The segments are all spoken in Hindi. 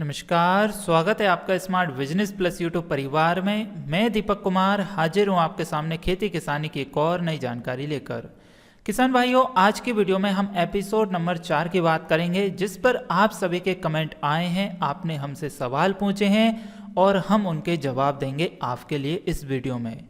नमस्कार, स्वागत है आपका स्मार्ट बिजनेस प्लस यूट्यूब परिवार में। मैं दीपक कुमार हाजिर हूँ आपके सामने खेती किसानी की एक और नई जानकारी लेकर। किसान भाइयों, आज की वीडियो में हम एपिसोड नंबर 4 की बात करेंगे, जिस पर आप सभी के कमेंट आए हैं, आपने हमसे सवाल पूछे हैं और हम उनके जवाब देंगे आपके लिए इस वीडियो में।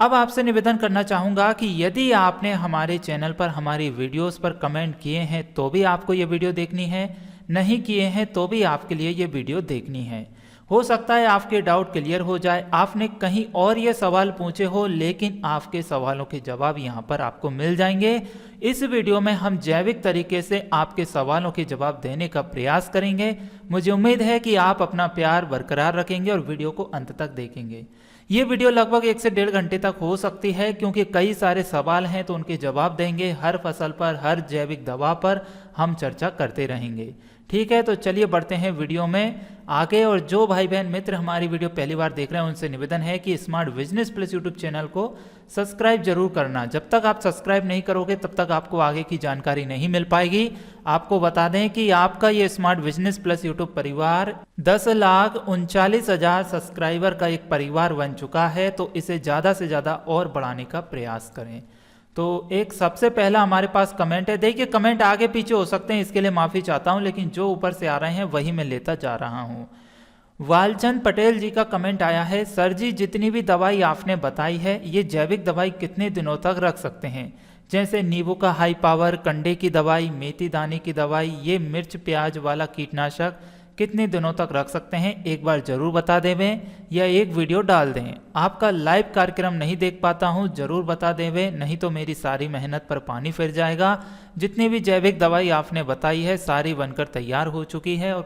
अब आपसे निवेदन करना चाहूँगा कि यदि आपने हमारे चैनल पर हमारी वीडियोस पर कमेंट किए हैं तो भी आपको ये वीडियो देखनी है, नहीं किए हैं तो भी आपके लिए ये वीडियो देखनी है। हो सकता है आपके डाउट क्लियर हो जाए, आपने कहीं और ये सवाल पूछे हो, लेकिन आपके सवालों के जवाब यहाँ पर आपको मिल जाएंगे। इस वीडियो में हम जैविक तरीके से आपके सवालों के जवाब देने का प्रयास करेंगे। मुझे उम्मीद है कि आप अपना प्यार बरकरार रखेंगे और वीडियो को अंत तक देखेंगे। ये वीडियो लगभग 1 से 1.5 घंटे तक हो सकती है, क्योंकि कई सारे सवाल हैं तो उनके जवाब देंगे। हर फसल पर, हर जैविक दवा पर हम चर्चा करते रहेंगे। ठीक है, तो चलिए बढ़ते हैं वीडियो में आगे। और जो भाई बहन मित्र हमारी वीडियो पहली बार देख रहे हैं, उनसे निवेदन है कि smart business plus YouTube channel को सब्सक्राइब जरूर करना। जब तक आप सब्सक्राइब नहीं करोगे तब तक आपको आगे की जानकारी नहीं मिल पाएगी। आपको बता दें कि आपका ये स्मार्ट बिजनेस प्लस यूट्यूब परिवार 10,39,000 सब्सक्राइबर का एक परिवार बन चुका है, तो इसे ज़्यादा से ज़्यादा और बढ़ाने का प्रयास करें। तो एक सबसे पहला हमारे पास कमेंट है। देखिए, कमेंट आगे पीछे हो सकते हैं, इसके लिए माफ़ी चाहता हूं, लेकिन जो ऊपर से आ रहे हैं वही मैं लेता जा रहा हूं। वालचंद पटेल जी का कमेंट आया है, सर जी जितनी भी दवाई आपने बताई है, ये जैविक दवाई कितने दिनों तक रख सकते हैं? जैसे नींबू का हाई पावर, कंडे की दवाई, मेथी दाने की दवाई, ये मिर्च प्याज वाला कीटनाशक कितने दिनों तक रख सकते हैं? एक बार जरूर बता देवें या एक वीडियो डाल दें। आपका लाइव कार्यक्रम नहीं देख पाता हूं, जरूर बता देवें, नहीं तो मेरी सारी मेहनत पर पानी फिर जाएगा। जितनी भी जैविक दवाई आपने बताई है सारी बनकर तैयार हो चुकी है और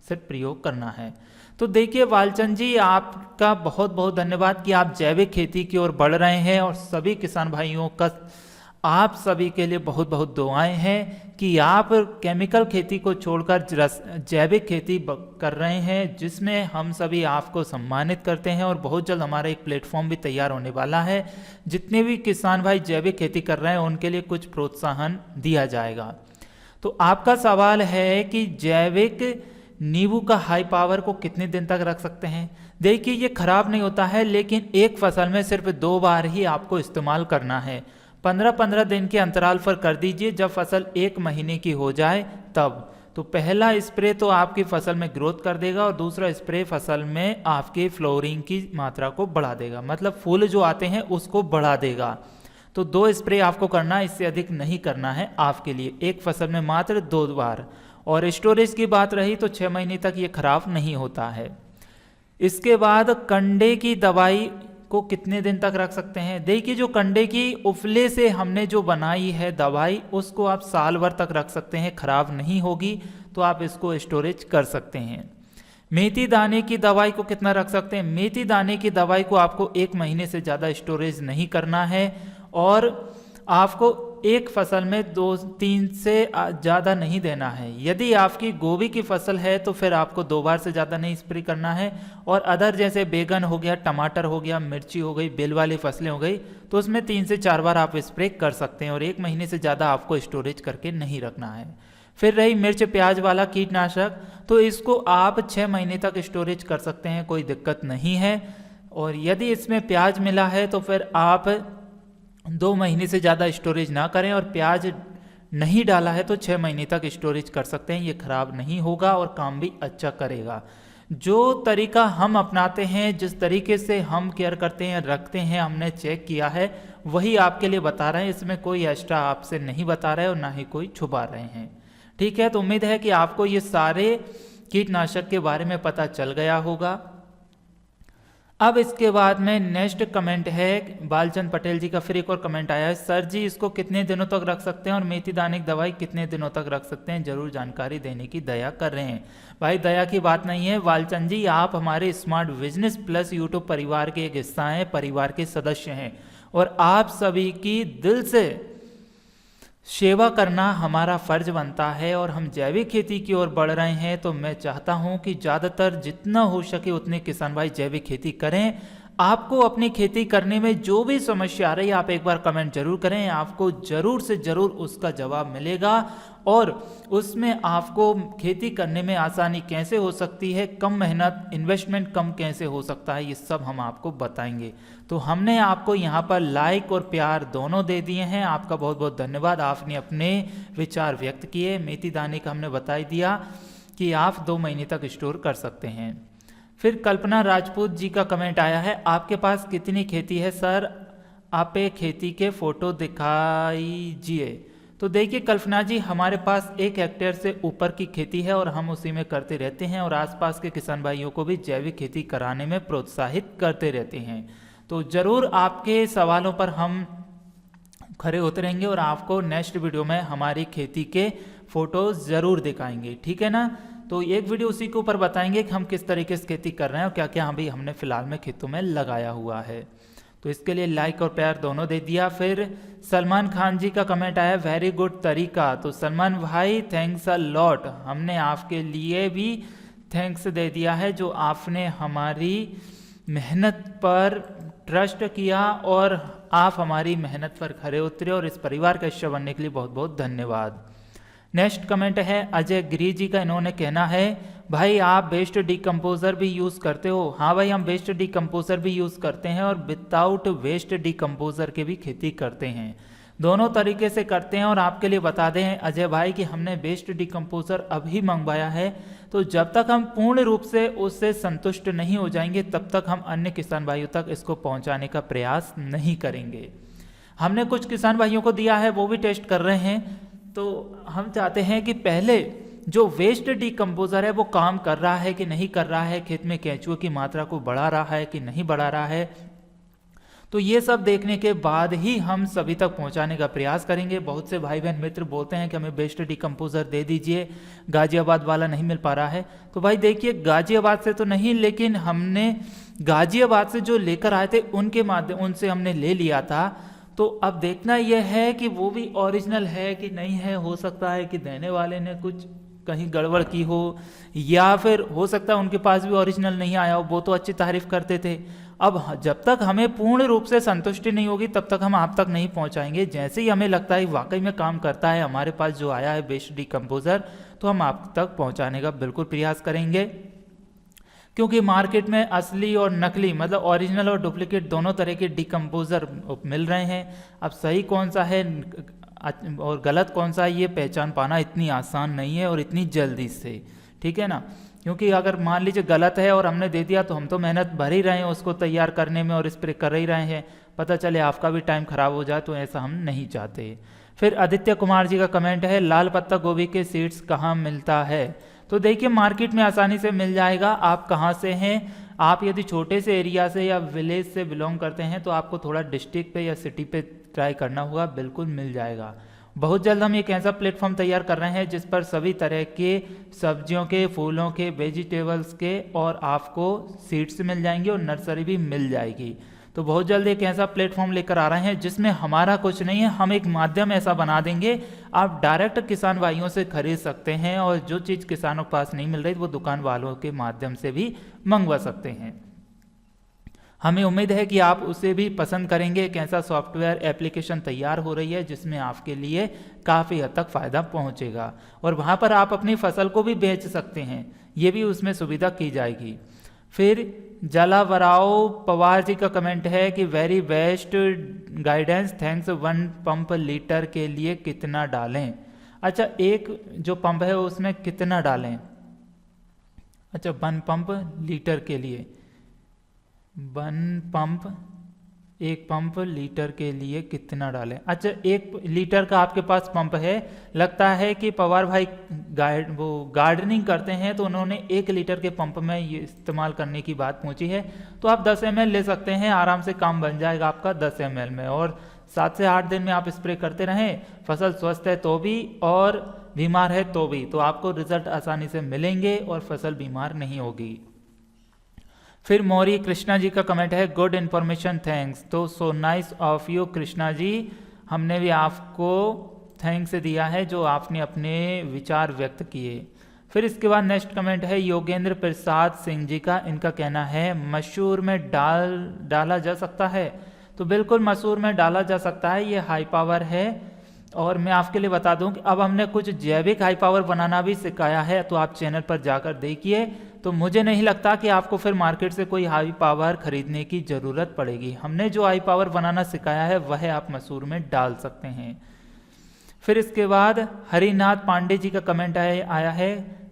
सिर्फ प्रयोग करना है। तो देखिए वालचंद जी, आपका बहुत बहुत धन्यवाद कि आप जैविक खेती की ओर बढ़ रहे हैं, और सभी किसान भाइयों का आप सभी के लिए बहुत बहुत दुआएं हैं कि आप केमिकल खेती को छोड़कर जैविक खेती कर रहे हैं, जिसमें हम सभी आपको सम्मानित करते हैं। और बहुत जल्द हमारा एक प्लेटफॉर्म भी तैयार होने वाला है, जितने भी किसान भाई जैविक खेती कर रहे हैं उनके लिए कुछ प्रोत्साहन दिया जाएगा। तो आपका सवाल है कि जैविक नींबू का हाई पावर को कितने दिन तक रख सकते हैं? देखिए, ये खराब नहीं होता है, लेकिन एक फसल में सिर्फ 2 बार ही आपको इस्तेमाल करना है। 15-15 दिन के अंतराल पर कर दीजिए। जब फसल 1 महीने की हो जाए तब तो पहला स्प्रे तो आपकी फसल में ग्रोथ कर देगा, और दूसरा स्प्रे फसल में आपके फ्लोरिंग की मात्रा को बढ़ा देगा, मतलब फूल जो आते हैं उसको बढ़ा देगा। तो 2 स्प्रे आपको करना है, इससे अधिक नहीं करना है आपके लिए। एक फसल में मात्र 2 बार। और स्टोरेज की बात रही तो 6 महीने तक ये खराब नहीं होता है। इसके बाद कंडे की दवाई को कितने दिन तक रख सकते हैं? देखिए, जो कंडे की उफले से हमने जो बनाई है दवाई, उसको आप साल भर तक रख सकते हैं, खराब नहीं होगी, तो आप इसको स्टोरेज कर सकते हैं। मेथी दाने की दवाई को कितना रख सकते हैं? मेथी दाने की दवाई को आपको 1 महीने से ज़्यादा स्टोरेज नहीं करना है, और आपको एक फसल में 2-3 से ज़्यादा नहीं देना है। यदि आपकी गोभी की फसल है तो फिर आपको 2 बार से ज़्यादा नहीं स्प्रे करना है। और अदर जैसे बैगन हो गया, टमाटर हो गया, मिर्ची हो गई, बेल वाली फसलें हो गई, तो उसमें 3 से 4 बार आप स्प्रे कर सकते हैं, और 1 महीने से ज़्यादा आपको स्टोरेज करके नहीं रखना है। फिर रही मिर्च प्याज वाला कीटनाशक, तो इसको आप 6 महीने तक स्टोरेज कर सकते हैं, कोई दिक्कत नहीं है। और यदि इसमें प्याज मिला है तो फिर आप 2 महीने से ज़्यादा स्टोरेज ना करें, और प्याज नहीं डाला है तो 6 महीने तक स्टोरेज कर सकते हैं। ये खराब नहीं होगा और काम भी अच्छा करेगा। जो तरीका हम अपनाते हैं, जिस तरीके से हम केयर करते हैं, रखते हैं, हमने चेक किया है, वही आपके लिए बता रहे हैं। इसमें कोई एक्स्ट्रा आपसे नहीं बता रहे और ना ही कोई छुपा रहे हैं। ठीक है, तो उम्मीद है कि आपको ये सारे कीटनाशक के बारे में पता चल गया होगा। अब इसके बाद में नेक्स्ट कमेंट है बालचंद पटेल जी का, फिर एक और कमेंट आया है, सर जी इसको कितने दिनों तक रख सकते हैं और मेथी दाने की दवाई कितने दिनों तक रख सकते हैं? जरूर जानकारी देने की दया कर रहे हैं। भाई, दया की बात नहीं है बालचंद जी, आप हमारे स्मार्ट बिजनेस प्लस यूट्यूब परिवार के एक हिस्सा हैं, परिवार के सदस्य हैं, और आप सभी की दिल से सेवा करना हमारा फर्ज बनता है। और हम जैविक खेती की ओर बढ़ रहे हैं, तो मैं चाहता हूं कि ज़्यादातर जितना हो सके उतने किसान भाई जैविक खेती करें। आपको अपनी खेती करने में जो भी समस्या आ रही है आप एक बार कमेंट जरूर करें, आपको जरूर से जरूर उसका जवाब मिलेगा और उसमें आपको खेती करने में आसानी कैसे हो सकती है, कम मेहनत, इन्वेस्टमेंट कम कैसे हो सकता है, ये सब हम आपको बताएंगे। तो हमने आपको यहाँ पर लाइक और प्यार दोनों दे दिए हैं, आपका बहुत बहुत धन्यवाद। आपने अपने विचार व्यक्त किए। मेथी दाने का हमने बता दिया कि आप 2 महीने तक स्टोर कर सकते हैं। फिर कल्पना राजपूत जी का कमेंट आया है, आपके पास कितनी खेती है सर, आप एक खेती के फोटो दिखाइए। तो देखिए कल्पना जी, हमारे पास 1 हेक्टेयर से ऊपर की खेती है और हम उसी में करते रहते हैं और आसपास के किसान भाइयों को भी जैविक खेती कराने में प्रोत्साहित करते रहते हैं। तो ज़रूर आपके सवालों पर हम खरे उतरेंगे और आपको नेक्स्ट वीडियो में हमारी खेती के फोटोज ज़रूर दिखाएंगे, ठीक है ना। तो एक वीडियो उसी के ऊपर बताएंगे कि हम किस तरीके से खेती कर रहे हैं और क्या क्या अभी हमने फिलहाल में खेतों में लगाया हुआ है। तो इसके लिए लाइक और प्यार दोनों दे दिया। फिर सलमान खान जी का कमेंट आया, वेरी गुड तरीका। तो सलमान भाई थैंक्स अ लॉट, हमने आपके लिए भी थैंक्स दे दिया है जो आपने हमारी मेहनत पर ट्रस्ट किया और आप हमारी मेहनत पर खरे उतरे और इस परिवार का हिस्सा बनने के लिए बहुत बहुत धन्यवाद। नेक्स्ट कमेंट है अजय गिरी जी का, इन्होंने कहना है भाई आप वेस्ट डिकम्पोजर भी यूज़ करते हो। हाँ भाई, हम वेस्ट डिकम्पोजर भी यूज़ करते हैं और विदाउट वेस्ट डिकम्पोजर के भी खेती करते हैं, दोनों तरीके से करते हैं। और आपके लिए बता दें अजय भाई कि हमने वेस्ट डिकम्पोजर अभी मंगवाया है, तो जब तक हम पूर्ण रूप से उससे संतुष्ट नहीं हो जाएंगे तब तक हम अन्य किसान भाइयों तक इसको पहुंचाने का प्रयास नहीं करेंगे। हमने कुछ किसान भाइयों को दिया है, वो भी टेस्ट कर रहे हैं। तो हम चाहते हैं कि पहले जो वेस्ट डिकम्पोजर है वो काम कर रहा है कि नहीं कर रहा है, खेत में केंचुओं की मात्रा को बढ़ा रहा है कि नहीं बढ़ा रहा है, तो ये सब देखने के बाद ही हम सभी तक पहुंचाने का प्रयास करेंगे। बहुत से भाई बहन मित्र बोलते हैं कि हमें वेस्ट डिकम्पोजर दे दीजिए, गाजियाबाद वाला नहीं मिल पा रहा है। तो भाई देखिए, गाजियाबाद से तो नहीं, लेकिन हमने गाजियाबाद से जो लेकर आए थे उनके माध्यम उनसे हमने ले लिया था। तो अब देखना यह है कि वो भी ओरिजिनल है कि नहीं है। हो सकता है कि देने वाले ने कुछ कहीं गड़बड़ की हो, या फिर हो सकता है उनके पास भी ओरिजिनल नहीं आया हो, वो तो अच्छी तारीफ करते थे। अब जब तक हमें पूर्ण रूप से संतुष्टि नहीं होगी तब तक हम आप तक नहीं पहुंचाएंगे। जैसे ही हमें लगता है वाकई में काम करता है, हमारे पास जो आया है वेस्ट डिकम्पोजर, तो हम आप तक पहुंचाने का बिल्कुल प्रयास करेंगे। क्योंकि मार्केट में असली और नकली, मतलब ओरिजिनल और डुप्लीकेट दोनों तरह के डिकम्पोजर मिल रहे हैं। अब सही कौन सा है और गलत कौन सा है ये पहचान पाना इतनी आसान नहीं है और इतनी जल्दी से, ठीक है ना। क्योंकि अगर मान लीजिए गलत है और हमने दे दिया तो हम तो मेहनत भर ही रहे हैं उसको तैयार करने में और स्प्रे कर ही रहे हैं, पता चले आपका भी टाइम खराब हो जाए, तो ऐसा हम नहीं चाहते। फिर आदित्य कुमार जी का कमेंट है, लाल पत्ता गोभी के सीड्स कहाँ मिलता है। तो देखिए मार्केट में आसानी से मिल जाएगा। आप कहाँ से हैं, आप यदि छोटे से एरिया से या विलेज से बिलोंग करते हैं तो आपको थोड़ा डिस्ट्रिक्ट पे या सिटी पे ट्राई करना होगा, बिल्कुल मिल जाएगा। बहुत जल्द हम एक ऐसा प्लेटफॉर्म तैयार कर रहे हैं जिस पर सभी तरह के सब्जियों के, फूलों के, वेजिटेबल्स के और आपको सीड्स मिल जाएंगे और नर्सरी भी मिल जाएगी। तो बहुत जल्द एक ऐसा प्लेटफॉर्म लेकर आ रहे हैं जिसमें हमारा कुछ नहीं है, हम एक माध्यम ऐसा बना देंगे, आप डायरेक्ट किसान भाइयों से खरीद सकते हैं और जो चीज़ किसानों के पास नहीं मिल रही वो दुकान वालों के माध्यम से भी मंगवा सकते हैं। हमें उम्मीद है कि आप उसे भी पसंद करेंगे। एक ऐसा सॉफ्टवेयर एप्लीकेशन तैयार हो रही है जिसमें आपके लिए काफ़ी हद तक फ़ायदा पहुंचेगा और वहां पर आप अपनी फसल को भी बेच सकते हैं, ये भी उसमें सुविधा की जाएगी। फिर जलावराव पवार जी का कमेंट है कि very best guidance, thanks. 1 pump litre के लिए कितना डालें। अच्छा, एक जो पंप है उसमें कितना डालें। अच्छा, 1 पंप लीटर के लिए, 1 पंप लीटर के लिए कितना डालें। अच्छा, 1 लीटर का आपके पास पंप है, लगता है कि पवार भाई गार्डनिंग करते हैं तो उन्होंने 1 लीटर के पंप में ये इस्तेमाल करने की बात पूछी है। तो आप 10 ml ले सकते हैं, आराम से काम बन जाएगा आपका 10 ml में, और 7 से 8 दिन में आप स्प्रे करते रहें। फसल स्वस्थ है तो भी और बीमार है तो भी, तो आपको रिजल्ट आसानी से मिलेंगे और फसल बीमार नहीं होगी। फिर मौरी कृष्णा जी का कमेंट है, गुड इन्फॉर्मेशन, थैंक्स। तो so nice of you Krishna ji, हमने भी आपको थैंक्स दिया है जो आपने अपने विचार व्यक्त किए। फिर इसके बाद नेक्स्ट कमेंट है योगेंद्र प्रसाद सिंह जी का। इनका कहना है मसूर में डाला जा सकता है। तो बिल्कुल मसूर में डाला जा सकता है, ये हाई पावर है। और मैं आपके लिए बता दूं कि अब हमने कुछ जैविक हाई पावर बनाना भी सिखाया है, तो आप चैनल पर जाकर देखिए। तो मुझे नहीं लगता कि आपको फिर मार्केट से कोई हाई पावर खरीदने की ज़रूरत पड़ेगी। हमने जो हाई पावर बनाना सिखाया है वह आप मसूर में डाल सकते हैं। फिर इसके बाद हरिनाथ पांडे जी का कमेंट आया है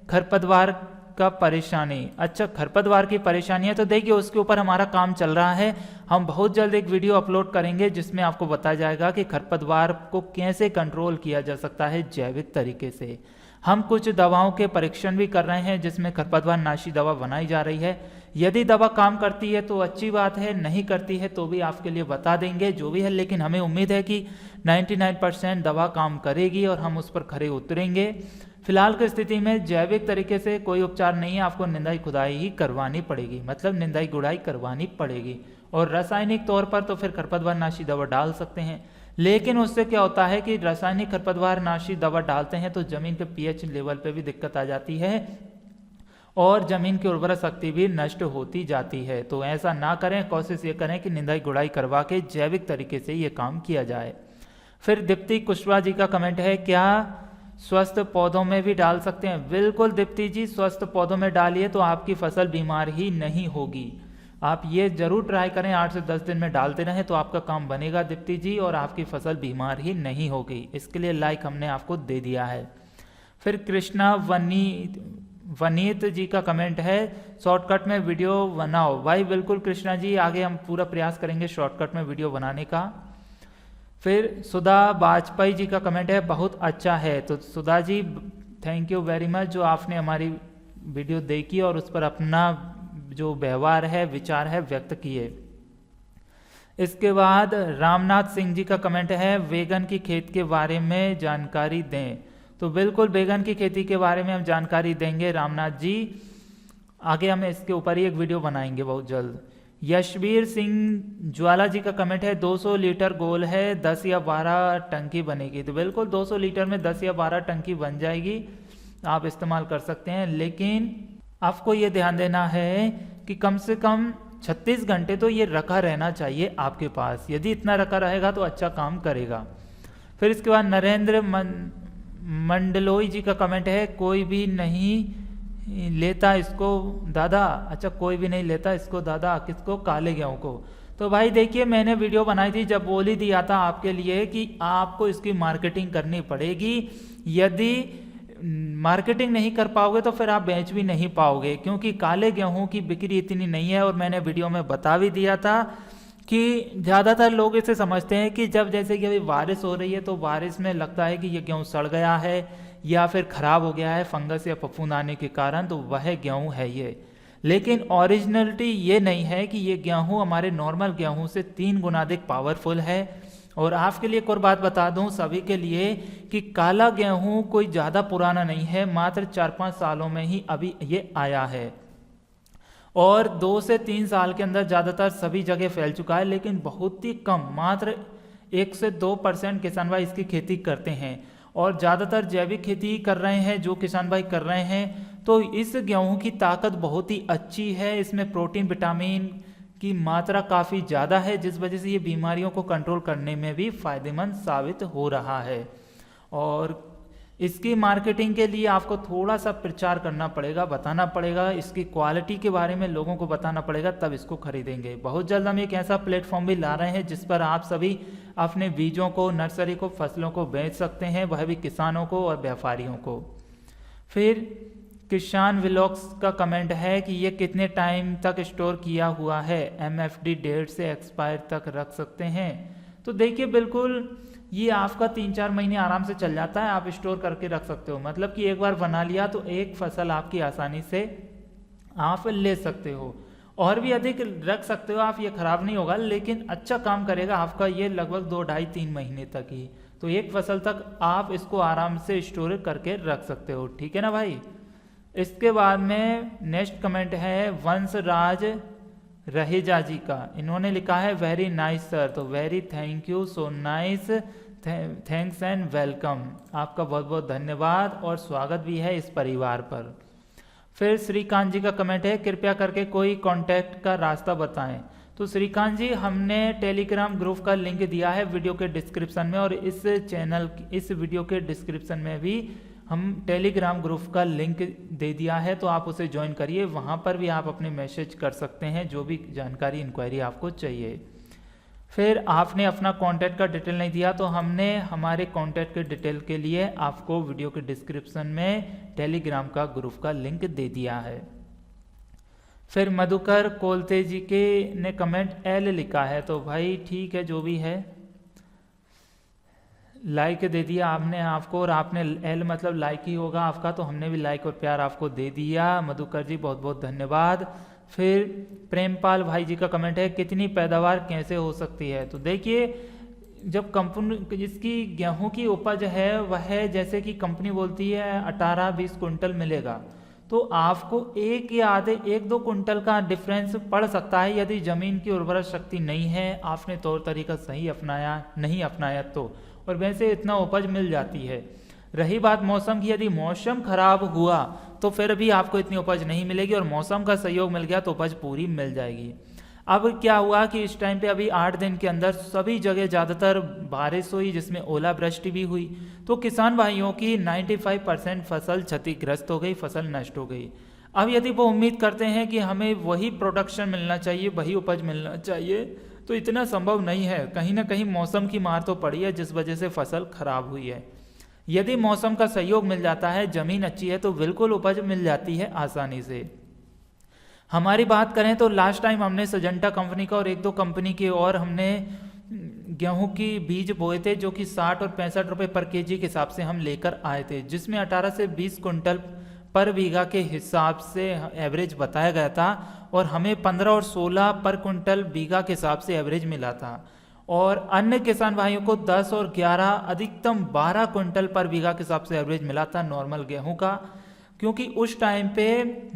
खरपतवार का परेशानी। अच्छा, खरपतवार की परेशानी है, तो देखिए उसके ऊपर हमारा काम चल रहा है। हम बहुत जल्द एक वीडियो अपलोड करेंगे जिसमें आपको बताया जाएगा कि खरपतवार को कैसे कंट्रोल किया जा सकता है जैविक तरीके से। हम कुछ दवाओं के परीक्षण भी कर रहे हैं जिसमें खरपतवार नाशी दवा बनाई जा रही है। यदि दवा काम करती है तो अच्छी बात है, नहीं करती है तो भी आपके लिए बता देंगे जो भी है। लेकिन हमें उम्मीद है कि 99% दवा काम करेगी और हम उस पर खरे उतरेंगे। फिलहाल की स्थिति में जैविक तरीके से कोई उपचार नहीं है, आपको निंदाई खुदाई ही करवानी पड़ेगी, मतलब निंदाई गुड़ाई करवानी पड़ेगी। और रासायनिक तौर पर तो फिर खरपतवार नाशी दवा डाल सकते हैं, लेकिन उससे क्या होता है कि रासायनिक खरपतवार नाशी दवा डालते हैं तो जमीन पे पीएच लेवल पे भी दिक्कत आ जाती है और जमीन की उर्वरा शक्ति भी नष्ट होती जाती है। तो ऐसा ना करें, कोशिश ये करें कि निंदाई गुड़ाई करवा के जैविक तरीके से ये काम किया जाए। फिर दीप्ति कुशवाहा जी का कमेंट है क्या स्वस्थ पौधों में भी डाल सकते हैं? बिल्कुल दीप्ति जी, स्वस्थ पौधों में डालिए तो आपकी फसल बीमार ही नहीं होगी। आप ये जरूर ट्राई करें, 8 से 10 दिन में डालते रहें तो आपका काम बनेगा दीप्ति जी, और आपकी फसल बीमार ही नहीं होगी। इसके लिए लाइक हमने आपको दे दिया है। फिर कृष्णा वनीत जी का कमेंट है शॉर्टकट में वीडियो बनाओ। भाई बिल्कुल कृष्णा जी, आगे हम पूरा प्रयास करेंगे शॉर्टकट में वीडियो बनाने का। फिर सुधा वाजपेयी जी का कमेंट है बहुत अच्छा है। तो Sudha ji thank you very much जो आपने हमारी वीडियो देखी और उस पर अपना जो व्यवहार है, विचार है व्यक्त किए। इसके बाद रामनाथ सिंह जी का कमेंट है वेगन की खेती के बारे में जानकारी दें। तो बिल्कुल वेगन की खेती के बारे में हम जानकारी देंगे रामनाथ जी, आगे हम इसके ऊपर ही एक वीडियो बनाएंगे बहुत जल्द। यशवीर सिंह ज्वाला जी का कमेंट है 200 लीटर गोल है, 10 या 12 टंकी बनेगी। तो बिल्कुल 200 लीटर में 10 या 12 टंकी बन जाएगी, आप इस्तेमाल कर सकते हैं। लेकिन आपको ये ध्यान देना है कि कम से कम 36 घंटे तो ये रखा रहना चाहिए आपके पास। यदि इतना रखा रहेगा तो अच्छा काम करेगा। फिर इसके बाद नरेंद्र मंडलोई जी का कमेंट है कोई भी नहीं लेता इसको दादा। अच्छा, कोई भी नहीं लेता इसको दादा, किसको? काले गेहूं को। तो भाई देखिए, मैंने वीडियो बनाई थी जब बोल ही दिया था आपके लिए कि आपको इसकी मार्केटिंग करनी पड़ेगी। यदि मार्केटिंग नहीं कर पाओगे तो फिर आप बेच भी नहीं पाओगे, क्योंकि काले गेहूं की बिक्री इतनी नहीं है। और मैंने वीडियो में बता भी दिया था कि ज़्यादातर लोग इसे समझते हैं कि जब जैसे कि अभी बारिश हो रही है तो बारिश में लगता है कि ये गेहूं सड़ गया है या फिर खराब हो गया है फंगस या फफूंद आने के कारण, तो वह गेहूं है ये। लेकिन ओरिजिनलिटी ये नहीं है कि ये गेहूं हमारे नॉर्मल गेहूं से 3 गुना अधिक पावरफुल है। और आपके लिए एक और बात बता दूं सभी के लिए कि काला गेहूं कोई ज़्यादा पुराना नहीं है, मात्र 4-5 सालों में ही अभी ये आया है और 2 से 3 साल के अंदर ज़्यादातर सभी जगह फैल चुका है। लेकिन बहुत ही कम, मात्र 1 से 2% किसान भाई इसकी खेती करते हैं और ज़्यादातर जैविक खेती कर रहे हैं जो किसान भाई कर रहे हैं। तो इस गेहूं की ताकत बहुत ही अच्छी है, इसमें प्रोटीन विटामिन की मात्रा काफ़ी ज़्यादा है, जिस वजह से ये बीमारियों को कंट्रोल करने में भी फायदेमंद साबित हो रहा है। और इसकी मार्केटिंग के लिए आपको थोड़ा सा प्रचार करना पड़ेगा, बताना पड़ेगा, इसकी क्वालिटी के बारे में लोगों को बताना पड़ेगा, तब इसको खरीदेंगे। बहुत जल्द हम एक ऐसा प्लेटफॉर्म भी ला रहे हैं जिस पर आप सभी अपने बीजों को, नर्सरी को, फसलों को बेच सकते हैं, वह भी किसानों को और व्यापारियों को। फिर किसान व्लॉग्स का कमेंट है कि ये कितने टाइम तक स्टोर किया हुआ है, MFD डेट से एक्सपायर तक रख सकते हैं? तो देखिए, बिल्कुल ये आपका 3-4 महीने आराम से चल जाता है, आप स्टोर करके रख सकते हो। मतलब कि एक बार बना लिया तो एक फसल आपकी आसानी से आप ले सकते हो, और भी अधिक रख सकते हो आप, ये खराब नहीं होगा, लेकिन अच्छा काम करेगा आपका ये लगभग 2-2.5-3 महीने तक ही। तो एक फसल तक आप इसको आराम से स्टोर करके रख सकते हो, ठीक है ना भाई। इसके बाद में नेक्स्ट कमेंट है वंशराज रहेजा जी का। इन्होंने लिखा है वेरी नाइस सर। तो very thank you, so nice, thanks and welcome, आपका बहुत बहुत धन्यवाद और स्वागत भी है इस परिवार पर। फिर श्रीकांत जी का कमेंट है, कृपया करके कोई कांटेक्ट का रास्ता बताएं। तो श्रीकांत जी, हमने टेलीग्राम ग्रुप का लिंक दिया है वीडियो के डिस्क्रिप्शन में, और इस वीडियो के डिस्क्रिप्शन में भी हम टेलीग्राम ग्रुप का लिंक दे दिया है, तो आप उसे ज्वाइन करिए। वहाँ पर भी आप अपने मैसेज कर सकते हैं जो भी जानकारी इंक्वायरी आपको चाहिए। फिर आपने अपना कॉन्टैक्ट का डिटेल नहीं दिया, तो हमने हमारे कॉन्टैक्ट के डिटेल के लिए आपको वीडियो के डिस्क्रिप्शन में टेलीग्राम का ग्रुप का लिंक दे दिया है। फिर मधुकर कोलते जी के ने कमेंट एल लिखा है, तो भाई ठीक है, जो भी है, लाइक दे दिया आपने आपको, और आपने एल मतलब लाइक ही होगा आपका, तो हमने भी लाइक और प्यार आपको दे दिया। मधुकर जी बहुत बहुत धन्यवाद। फिर प्रेमपाल भाई जी का कमेंट है, कितनी पैदावार कैसे हो सकती है। तो देखिए, जब कंपनी जिसकी गेहूं की उपज है वह जैसे कि कंपनी बोलती है 18-20 कुंटल मिलेगा, तो आपको एक या आधे 1-2 कुंटल का डिफरेंस पड़ सकता है यदि ज़मीन की उर्वरक शक्ति नहीं है, आपने तौर तरीका सही अपनाया नहीं अपनाया तो, और वैसे इतना उपज मिल जाती है। रही बात मौसम की, यदि मौसम खराब हुआ तो फिर भी आपको इतनी उपज नहीं मिलेगी, और मौसम का सहयोग मिल गया तो उपज पूरी मिल जाएगी। अब क्या हुआ कि इस टाइम पे अभी 8 दिन के अंदर सभी जगह ज़्यादातर बारिश हुई, जिसमें ओलावृष्टि भी हुई, तो किसान भाइयों की 95% फसल क्षतिग्रस्त हो गई, फसल नष्ट हो गई। अब यदि वो उम्मीद करते हैं कि हमें वही प्रोडक्शन मिलना चाहिए, वही उपज मिलना चाहिए, तो इतना संभव नहीं है। कहीं ना कहीं मौसम की मार तो पड़ी है, जिस वजह से फसल खराब हुई है। यदि मौसम का सहयोग मिल जाता है, ज़मीन अच्छी है, तो बिल्कुल उपज मिल जाती है आसानी से। हमारी बात करें तो लास्ट टाइम हमने सजंटा कंपनी का और 1-2 कंपनी के और हमने गेहूं की बीज बोए थे, जो कि 60 और 65 रुपये पर केजी के हिसाब से हम लेकर आए थे, जिसमें 18 से 20 कुंटल पर बीघा के हिसाब से एवरेज बताया गया था, और हमें 15 और 16 पर कुंटल बीघा के हिसाब से एवरेज मिला था। और अन्य किसान भाइयों को 10 और 11 अधिकतम 12 कुंटल पर बीघा के हिसाब से एवरेज मिला था नॉर्मल गेहूं का, क्योंकि उस टाइम पे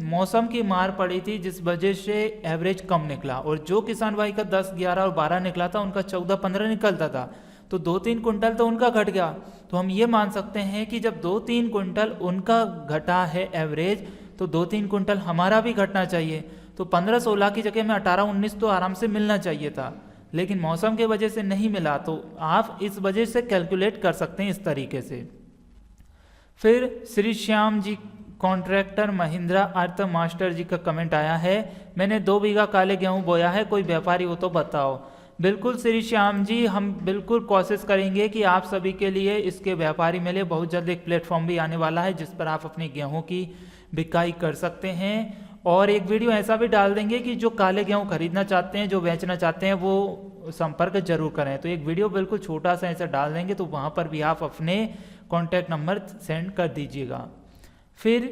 मौसम की मार पड़ी थी, जिस वजह से एवरेज कम निकला। और जो किसान भाई का 10, 11 और 12 निकला था, उनका 14, 15 निकलता था, तो 2-3 कुंटल तो उनका घट गया। तो हम ये मान सकते हैं कि जब 2-3 कुंटल उनका घटा है एवरेज, तो 2-3 कुंटल हमारा भी घटना चाहिए। तो 15-16 की जगह में 18-19 तो आराम से मिलना चाहिए था, लेकिन मौसम की वजह से नहीं मिला। तो आप इस वजह से कैलकुलेट कर सकते हैं इस तरीके से। फिर श्री श्याम जी कॉन्ट्रैक्टर महिंद्रा अर्थ मास्टर जी का कमेंट आया है, मैंने 2 बीघा काले गेहूं बोया है, कोई व्यापारी हो तो बताओ। बिल्कुल श्री श्याम जी, हम बिल्कुल कोशिश करेंगे कि आप सभी के लिए इसके व्यापारी मिले। बहुत जल्द एक प्लेटफॉर्म भी आने वाला है जिस पर आप अपनी गेहूं की बिकाई कर सकते हैं, और एक वीडियो ऐसा भी डाल देंगे कि जो काले गेहूं खरीदना चाहते हैं, जो बेचना चाहते हैं, वो संपर्क जरूर करें। तो एक वीडियो बिल्कुल छोटा सा ऐसा डाल देंगे, तो वहाँ पर भी आप अपने कॉन्टैक्ट नंबर सेंड कर दीजिएगा। फिर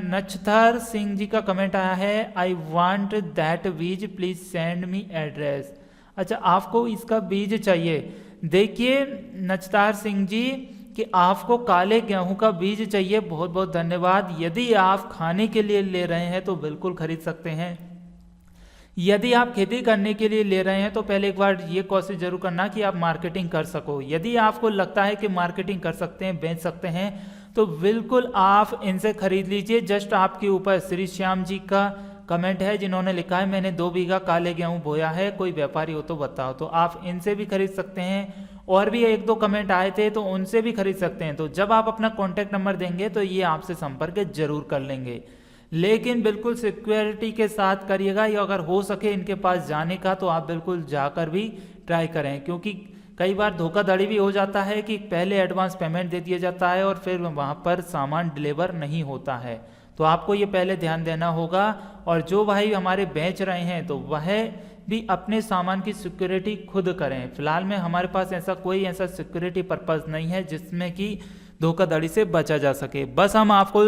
नछथर सिंह जी का कमेंट आया है, आई वांट दैट बीज, प्लीज सेंड मी एड्रेस। अच्छा, आपको इसका बीज चाहिए। देखिए नछथर सिंह जी, कि आपको काले गेहूं का बीज चाहिए, बहुत बहुत धन्यवाद। यदि आप खाने के लिए ले रहे हैं तो बिल्कुल खरीद सकते हैं। यदि आप खेती करने के लिए ले रहे हैं तो पहले एक बार ये कोशिश जरूर करना कि आप मार्केटिंग कर सको। यदि आपको लगता है कि मार्केटिंग कर सकते हैं, बेच सकते हैं, तो बिल्कुल आप इनसे खरीद लीजिए। जस्ट आपके ऊपर श्री श्याम जी का कमेंट है, जिन्होंने लिखा है मैंने 2 बीघा काले गेहूं बोया है, कोई व्यापारी हो तो बताओ। तो आप इनसे भी खरीद सकते हैं, और भी 1-2 कमेंट आए थे तो उनसे भी खरीद सकते हैं। तो जब आप अपना कॉन्टैक्ट नंबर देंगे तो ये आपसे संपर्क जरूर कर लेंगे, लेकिन बिल्कुल सिक्योरिटी के साथ करिएगा। या अगर हो सके इनके पास जाने का, तो आप बिल्कुल जाकर भी ट्राई करें, क्योंकि कई बार धोखाधड़ी भी हो जाता है कि पहले एडवांस पेमेंट दे दिया जाता है और फिर वहाँ पर सामान डिलीवर नहीं होता है। तो आपको ये पहले ध्यान देना होगा। और जो भाई हमारे बेच रहे हैं तो वह भी अपने सामान की सिक्योरिटी खुद करें। फिलहाल में हमारे पास कोई ऐसा सिक्योरिटी पर्पस नहीं है जिसमें कि धोखाधड़ी से बचा जा सके। बस हम आपको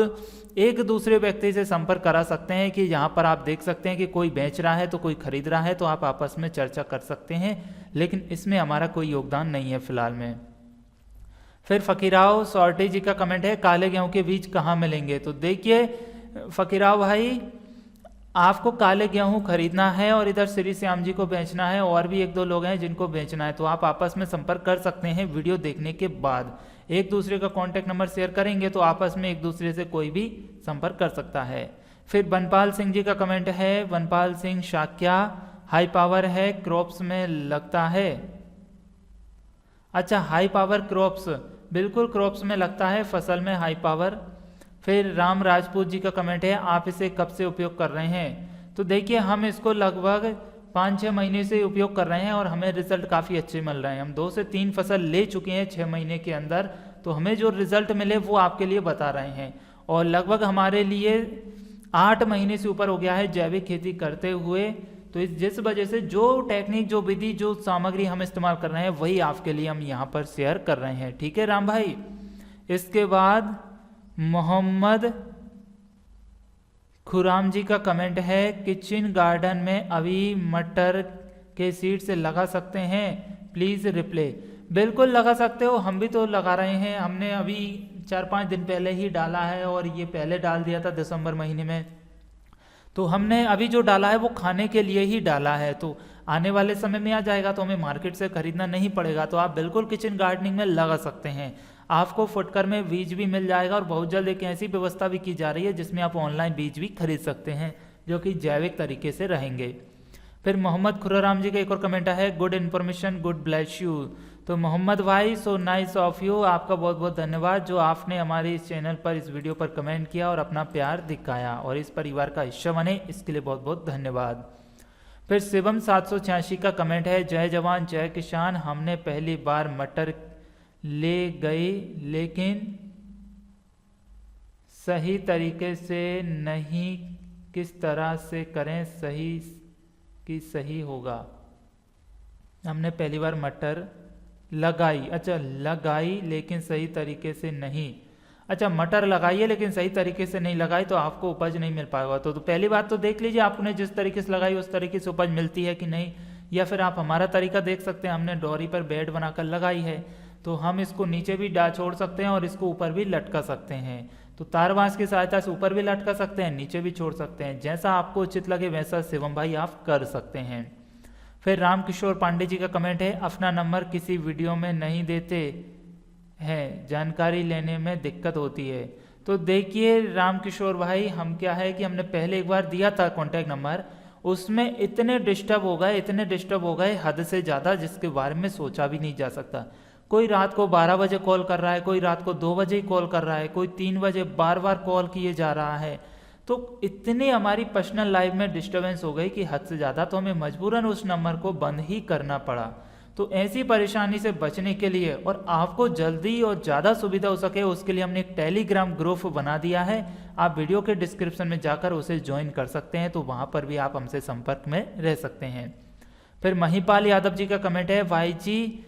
एक दूसरे व्यक्ति से संपर्क करा सकते हैं कि यहाँ पर आप देख सकते हैं कि कोई बेच रहा है तो कोई खरीद रहा है, तो आप आपस में चर्चा कर सकते हैं, लेकिन इसमें हमारा कोई योगदान नहीं है फिलहाल में। फिर फकीराव सॉर्टी जी का कमेंट है, काले गेहूं के बीज कहाँ मिलेंगे। तो देखिए फकीराव भाई, आपको काले गेहूं खरीदना है और इधर श्री श्याम जी को बेचना है, और भी एक दो लोग हैं जिनको बेचना है, तो आप आपस में संपर्क कर सकते हैं। वीडियो देखने के बाद एक दूसरे का कॉन्टैक्ट नंबर शेयर करेंगे तो आपस में एक दूसरे से कोई भी संपर्क कर सकता है। फिर बनपाल सिंह जी का कमेंट है, बनपाल सिंह शाक्या, हाई पावर है, क्रॉप्स में लगता है। अच्छा, हाई पावर क्रॉप्स, बिल्कुल क्रॉप्स में लगता है, फसल में हाई पावर। फिर राम राजपूत जी का कमेंट है, आप इसे कब से उपयोग कर रहे हैं? तो देखिए, हम इसको लगभग 5-6 महीने से उपयोग कर रहे हैं और हमें रिजल्ट काफ़ी अच्छे मिल रहे हैं। हम 2 से 3 फसल ले चुके हैं 6 महीने के अंदर, तो हमें जो रिजल्ट मिले वो आपके लिए बता रहे हैं। और लगभग हमारे लिए 8 महीने से ऊपर हो गया है जैविक खेती करते हुए। तो जिस वजह से जो टेक्निक, जो विधि, जो सामग्री हम इस्तेमाल कर रहे हैं वही आपके लिए हम यहाँ पर शेयर कर रहे हैं। ठीक है राम भाई। इसके बाद मोहम्मद खुराम जी का कमेंट है, किचन गार्डन में अभी मटर के सीड से लगा सकते हैं, प्लीज़ रिप्ले। बिल्कुल लगा सकते हो, हम भी तो लगा रहे हैं। हमने अभी 4-5 दिन पहले ही डाला है और ये पहले डाल दिया था दिसंबर महीने में। तो हमने अभी जो डाला है वो खाने के लिए ही डाला है, तो आने वाले समय में आ जाएगा तो हमें मार्केट से खरीदना नहीं पड़ेगा। तो आप बिल्कुल किचन गार्डनिंग में लगा सकते हैं। आपको फुटकर में बीज भी मिल जाएगा और बहुत जल्द एक ऐसी व्यवस्था भी की जा रही है जिसमें आप ऑनलाइन बीज भी खरीद सकते हैं जो कि जैविक तरीके से रहेंगे। फिर मोहम्मद खुराराम जी का एक और कमेंट है, good information, good bless you. तो मोहम्मद भाई, सो नाइस ऑफ यू, आपका बहुत बहुत धन्यवाद जो आपने हमारे इस चैनल पर, इस वीडियो पर कमेंट किया और अपना प्यार दिखाया और इस परिवार का हिस्सा बने, इसके लिए बहुत बहुत धन्यवाद। फिर शिवम 786 का कमेंट है, जय जवान जय किसान, हमने पहली बार मटर ले गए लेकिन सही तरीके से नहीं, किस तरह से करें सही कि सही होगा? हमने पहली बार मटर लगाई, अच्छा लगाई लेकिन सही तरीके से नहीं। अच्छा, मटर लगाइए लेकिन सही तरीके से नहीं लगाई तो आपको उपज नहीं मिल पाएगा। तो पहली बात तो देख लीजिए आपने जिस तरीके से लगाई उस तरीके से उपज मिलती है कि नहीं, या फिर आप हमारा तरीका देख सकते हैं। हमने डोरी पर बेड बनाकर लगाई है, तो हम इसको नीचे भी छोड़ सकते हैं और इसको ऊपर भी लटका सकते हैं। तो तारबांस की सहायता से ऊपर भी लटका सकते हैं, नीचे भी छोड़ सकते हैं, जैसा आपको उचित लगे वैसा शिवम भाई आप कर सकते हैं। फिर रामकिशोर पांडे जी का कमेंट है, अपना नंबर किसी वीडियो में नहीं देते हैं, जानकारी लेने में दिक्कत होती है। तो देखिए रामकिशोर भाई, हम क्या है कि हमने पहले एक बार दिया था कॉन्टैक्ट नंबर, उसमें इतने डिस्टर्ब हो गए हद से ज़्यादा, जिसके बारे में सोचा भी नहीं जा सकता। कोई रात को 12 बजे कॉल कर रहा है, कोई रात को 2 बजे ही कॉल कर रहा है, कोई 3 बजे बार बार कॉल किए जा रहा है। तो इतनी हमारी पर्सनल लाइफ में डिस्टर्बेंस हो गई कि हद से ज़्यादा, तो हमें मजबूरन उस नंबर को बंद ही करना पड़ा। तो ऐसी परेशानी से बचने के लिए और आपको जल्दी और ज़्यादा सुविधा हो सके उसके लिए हमने एक टेलीग्राम ग्रुप बना दिया है। आप वीडियो के डिस्क्रिप्शन में जाकर उसे ज्वाइन कर सकते हैं, तो वहाँ पर भी आप हमसे संपर्क में रह सकते हैं। फिर महिपाल यादव जी का कमेंट है, भाई जी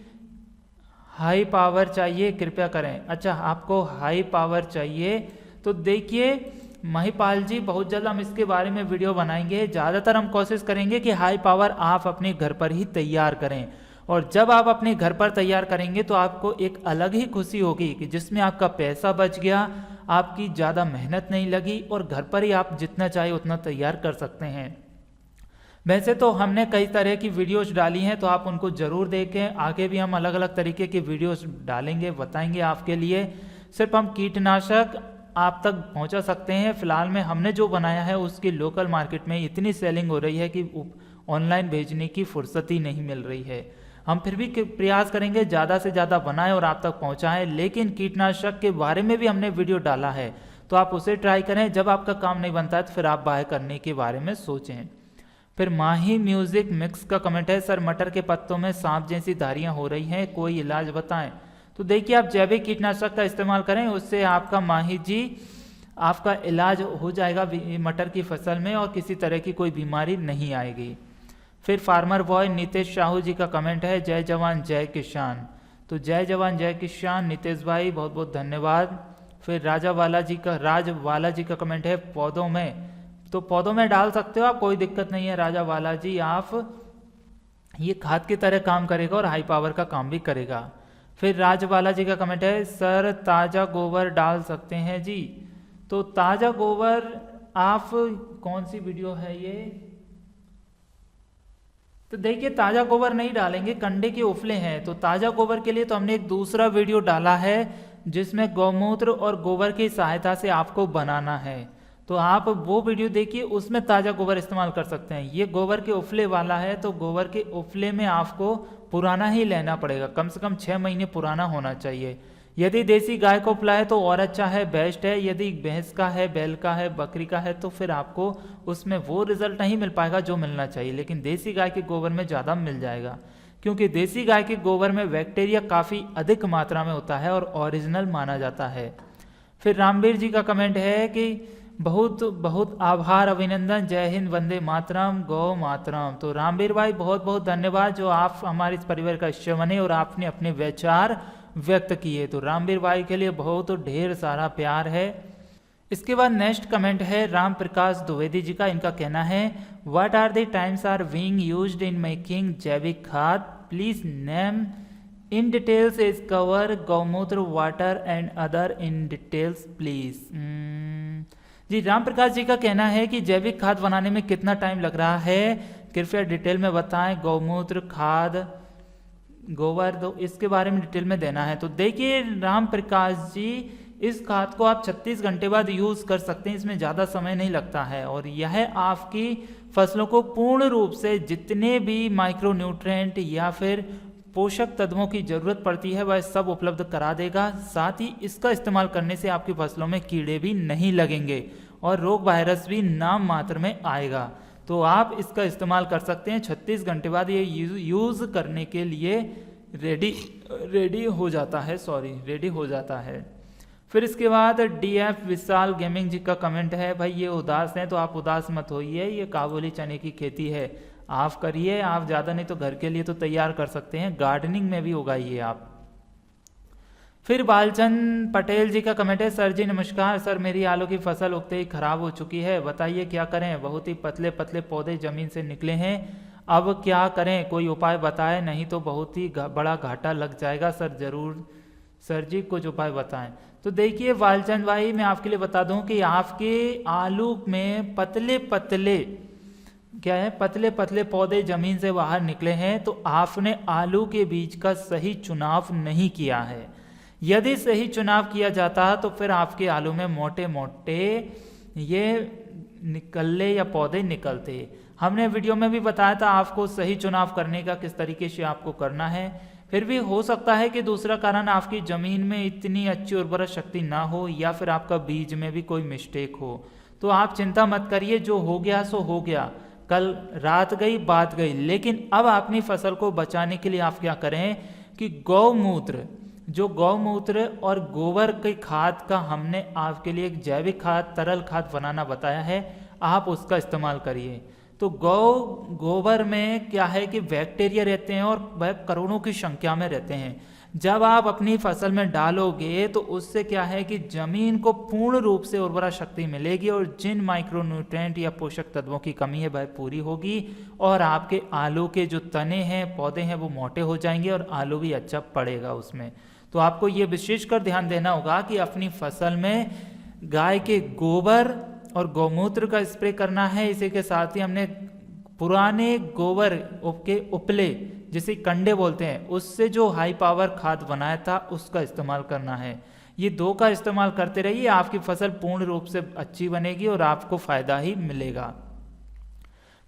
हाई पावर चाहिए कृपया करें। अच्छा, आपको हाई पावर चाहिए, तो देखिए महिपाल जी, बहुत जल्द हम इसके बारे में वीडियो बनाएंगे। ज़्यादातर हम कोशिश करेंगे कि हाई पावर आप अपने घर पर ही तैयार करें, और जब आप अपने घर पर तैयार करेंगे तो आपको एक अलग ही खुशी होगी कि जिसमें आपका पैसा बच गया, आपकी ज़्यादा मेहनत नहीं लगी और घर पर ही आप जितना चाहे उतना तैयार कर सकते हैं। वैसे तो हमने कई तरह की वीडियोस डाली हैं, तो आप उनको ज़रूर देखें। आगे भी हम अलग अलग तरीके की वीडियोस डालेंगे, बताएंगे आपके लिए। सिर्फ हम कीटनाशक आप तक पहुंचा सकते हैं। फिलहाल में हमने जो बनाया है उसकी लोकल मार्केट में इतनी सेलिंग हो रही है कि ऑनलाइन भेजने की फुर्सत ही नहीं मिल रही है। हम फिर भी प्रयास करेंगे ज़्यादा से ज़्यादा बनाएं और आप तक पहुंचाएं, लेकिन कीटनाशक के बारे में भी हमने वीडियो डाला है, तो आप उसे ट्राई करें। जब आपका काम नहीं बनता है तो फिर आप बाय करने के बारे में सोचें। फिर माही म्यूजिक मिक्स का कमेंट है, सर मटर के पत्तों में सांप जैसी धारियां हो रही हैं, कोई इलाज बताएं। तो देखिए, आप जैविक कीटनाशक का इस्तेमाल करें, उससे आपका माही जी आपका इलाज हो जाएगा मटर की फसल में और किसी तरह की कोई बीमारी नहीं आएगी। फिर फार्मर बॉय नितेश साहू जी का कमेंट है, जय जवान जय किसान। तो जय जवान जय किसान नितेश भाई, बहुत बहुत धन्यवाद। फिर राज वाला जी का कमेंट है, पौधों में, तो पौधों में डाल सकते हो आप, कोई दिक्कत नहीं है राजा वाला जी। आप ये खाद की तरह काम करेगा और हाई पावर का काम भी करेगा। फिर राजवाला जी का कमेंट है, सर ताज़ा गोबर डाल सकते हैं जी। तो ताज़ा गोबर आप कौन सी वीडियो है ये, तो देखिए ताज़ा गोबर नहीं डालेंगे, कंडे के उफले हैं, तो ताज़ा गोबर के लिए तो हमने एक दूसरा वीडियो डाला है जिसमें गौमूत्र और गोबर की सहायता से आपको बनाना है, तो आप वो वीडियो देखिए, उसमें ताज़ा गोबर इस्तेमाल कर सकते हैं। ये गोबर के उफले वाला है, तो गोबर के उफले में आपको पुराना ही लेना पड़ेगा, कम से कम 6 महीने पुराना होना चाहिए। यदि देसी गाय को उपला है तो और अच्छा है, बेस्ट है। यदि भैंस का है, बैल का है, बकरी का है, तो फिर आपको उसमें वो रिजल्ट नहीं मिल पाएगा जो मिलना चाहिए, लेकिन देसी गाय के गोबर में ज़्यादा मिल जाएगा, क्योंकि देसी गाय के गोबर में बैक्टीरिया काफ़ी अधिक मात्रा में होता है और ओरिजिनल माना जाता है। फिर रामवीर जी का कमेंट है कि बहुत बहुत आभार, अभिनंदन, जय हिंद, वंदे मातरम, गौ मातरम। तो रामवीर भाई बहुत बहुत धन्यवाद जो आप हमारे इस परिवार का हिस्सा बने और आपने अपने विचार व्यक्त किए, तो रामवीर भाई के लिए बहुत ढेर सारा प्यार है। इसके बाद नेक्स्ट कमेंट है राम प्रकाश द्विवेदी जी का। इनका कहना है what are the times are being used in making जैविक खाद, please name in details is cover गौमूत्र water and other in details please. जी राम प्रकाश जी का कहना है कि जैविक खाद बनाने में कितना टाइम लग रहा है, कृपया डिटेल में बताएं। गौमूत्र खाद, गोबर, तो इसके बारे में डिटेल में देना है। तो देखिए राम प्रकाश जी, इस खाद को आप 36 घंटे बाद यूज़ कर सकते हैं, इसमें ज़्यादा समय नहीं लगता है और यह आपकी फसलों को पूर्ण रूप से जितने भी माइक्रो न्यूट्रिएंट या फिर पोषक तत्वों की ज़रूरत पड़ती है वह सब उपलब्ध करा देगा। साथ ही इसका इस्तेमाल करने से आपकी फसलों में कीड़े भी नहीं लगेंगे और रोग वायरस भी नाम मात्र में आएगा, तो आप इसका इस्तेमाल कर सकते हैं। 36 घंटे बाद ये यूज़ करने के लिए रेडी हो जाता है। फिर इसके बाद DF विशाल गेमिंग जी का कमेंट है, भाई ये उदास हैं तो आप उदास मत होइए, ये काबुली चने की खेती है, आप करिए, आप ज़्यादा नहीं तो घर के लिए तो तैयार कर सकते हैं, गार्डनिंग में भी उगाइए आप। फिर बालचंद पटेल जी का कमेंट है, सर जी नमस्कार, सर मेरी आलू की फसल उगते ही खराब हो चुकी है, बताइए क्या करें, बहुत ही पतले पतले पौधे जमीन से निकले हैं, अब क्या करें, कोई उपाय बताएं, नहीं तो बहुत ही बड़ा घाटा लग जाएगा सर, जरूर सर जी कुछ उपाय बताएं। तो देखिए बालचंद भाई, मैं आपके लिए बता दूं कि आपके आलू में पतले पतले पौधे जमीन से बाहर निकले हैं, तो आपने आलू के बीज का सही चुनाव नहीं किया है। यदि सही चुनाव किया जाता तो फिर आपके आलू में मोटे मोटे ये निकले या पौधे निकलते। हमने वीडियो में भी बताया था आपको सही चुनाव करने का, किस तरीके से आपको करना है। फिर भी हो सकता है कि दूसरा कारण आपकी ज़मीन में इतनी अच्छी उर्वरक शक्ति ना हो या फिर आपका बीज में भी कोई मिस्टेक हो, तो आप चिंता मत करिए, जो हो गया सो हो गया, कल रात गई बात गई। लेकिन अब अपनी फसल को बचाने के लिए आप क्या करें कि गौमूत्र और गोबर की खाद का हमने आपके लिए एक जैविक खाद, तरल खाद बनाना बताया है, आप उसका इस्तेमाल करिए। तो गोबर में क्या है कि बैक्टीरिया रहते हैं और वह करोड़ों की संख्या में रहते हैं। जब आप अपनी फसल में डालोगे तो उससे क्या है कि जमीन को पूर्ण रूप से उर्वरा शक्ति मिलेगी और जिन माइक्रोन्यूट्रिएंट या पोषक तत्वों की कमी है वह पूरी होगी और आपके आलू के जो तने हैं, पौधे हैं, वो मोटे हो जाएंगे और आलू भी अच्छा पड़ेगा उसमें। तो आपको ये विशेषकर ध्यान देना होगा कि अपनी फसल में गाय के गोबर और गौमूत्र का स्प्रे करना है। इसी के साथ ही हमने पुराने गोबर के उपले, जिसे कंडे बोलते हैं, उससे जो हाई पावर खाद बनाया था उसका इस्तेमाल करना है। ये दो का इस्तेमाल करते रहिए, आपकी फसल पूर्ण रूप से अच्छी बनेगी और आपको फायदा ही मिलेगा।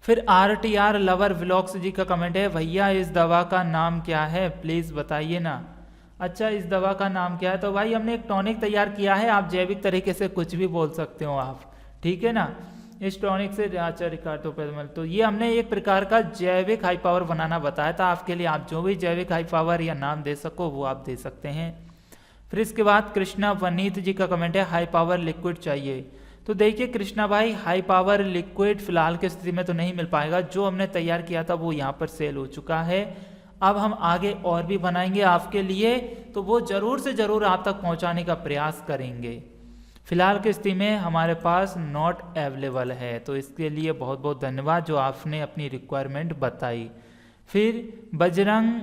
फिर RTR लवर व्लॉग्स जी का कमेंट है, भैया इस दवा का नाम क्या है, प्लीज बताइए ना। अच्छा, इस दवा का नाम क्या है? तो भाई हमने एक टॉनिक तैयार किया है, आप जैविक तरीके से कुछ भी बोल सकते हो आप, ठीक है ना। इस टॉनिक से अच्छा रिकार्डो पेदमल, तो ये हमने एक प्रकार का जैविक हाई पावर बनाना बताया था आपके लिए। आप जो भी जैविक हाई पावर या नाम दे सको वो आप दे सकते हैं। फिर इसके बाद कृष्णा वनीत जी का कमेंट है, हाई पावर लिक्विड चाहिए। तो देखिए कृष्णा भाई, हाई पावर लिक्विड फिलहाल की स्थिति में तो नहीं मिल पाएगा, जो हमने तैयार किया था वो यहाँ पर सेल हो चुका है। अब हम आगे और भी बनाएंगे आपके लिए, तो वो जरूर से जरूर आप तक पहुँचाने का प्रयास करेंगे। फिलहाल की स्थिति में हमारे पास नॉट अवेलेबल है, तो इसके लिए बहुत बहुत धन्यवाद जो आपने अपनी रिक्वायरमेंट बताई। फिर बजरंग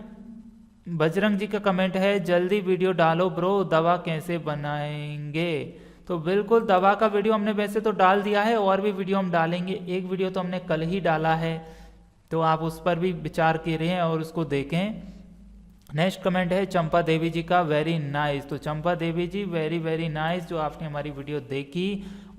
जी का कमेंट है, जल्दी वीडियो डालो ब्रो, दवा कैसे बनाएंगे। तो बिल्कुल दवा का वीडियो हमने वैसे तो डाल दिया है, और भी वीडियो हम डालेंगे। एक वीडियो तो हमने कल ही डाला है, तो आप उस पर भी विचार करें और उसको देखें। नेक्स्ट कमेंट है चंपा देवी जी का, वेरी नाइस। तो चंपा देवी जी वेरी वेरी नाइस, जो आपने हमारी वीडियो देखी।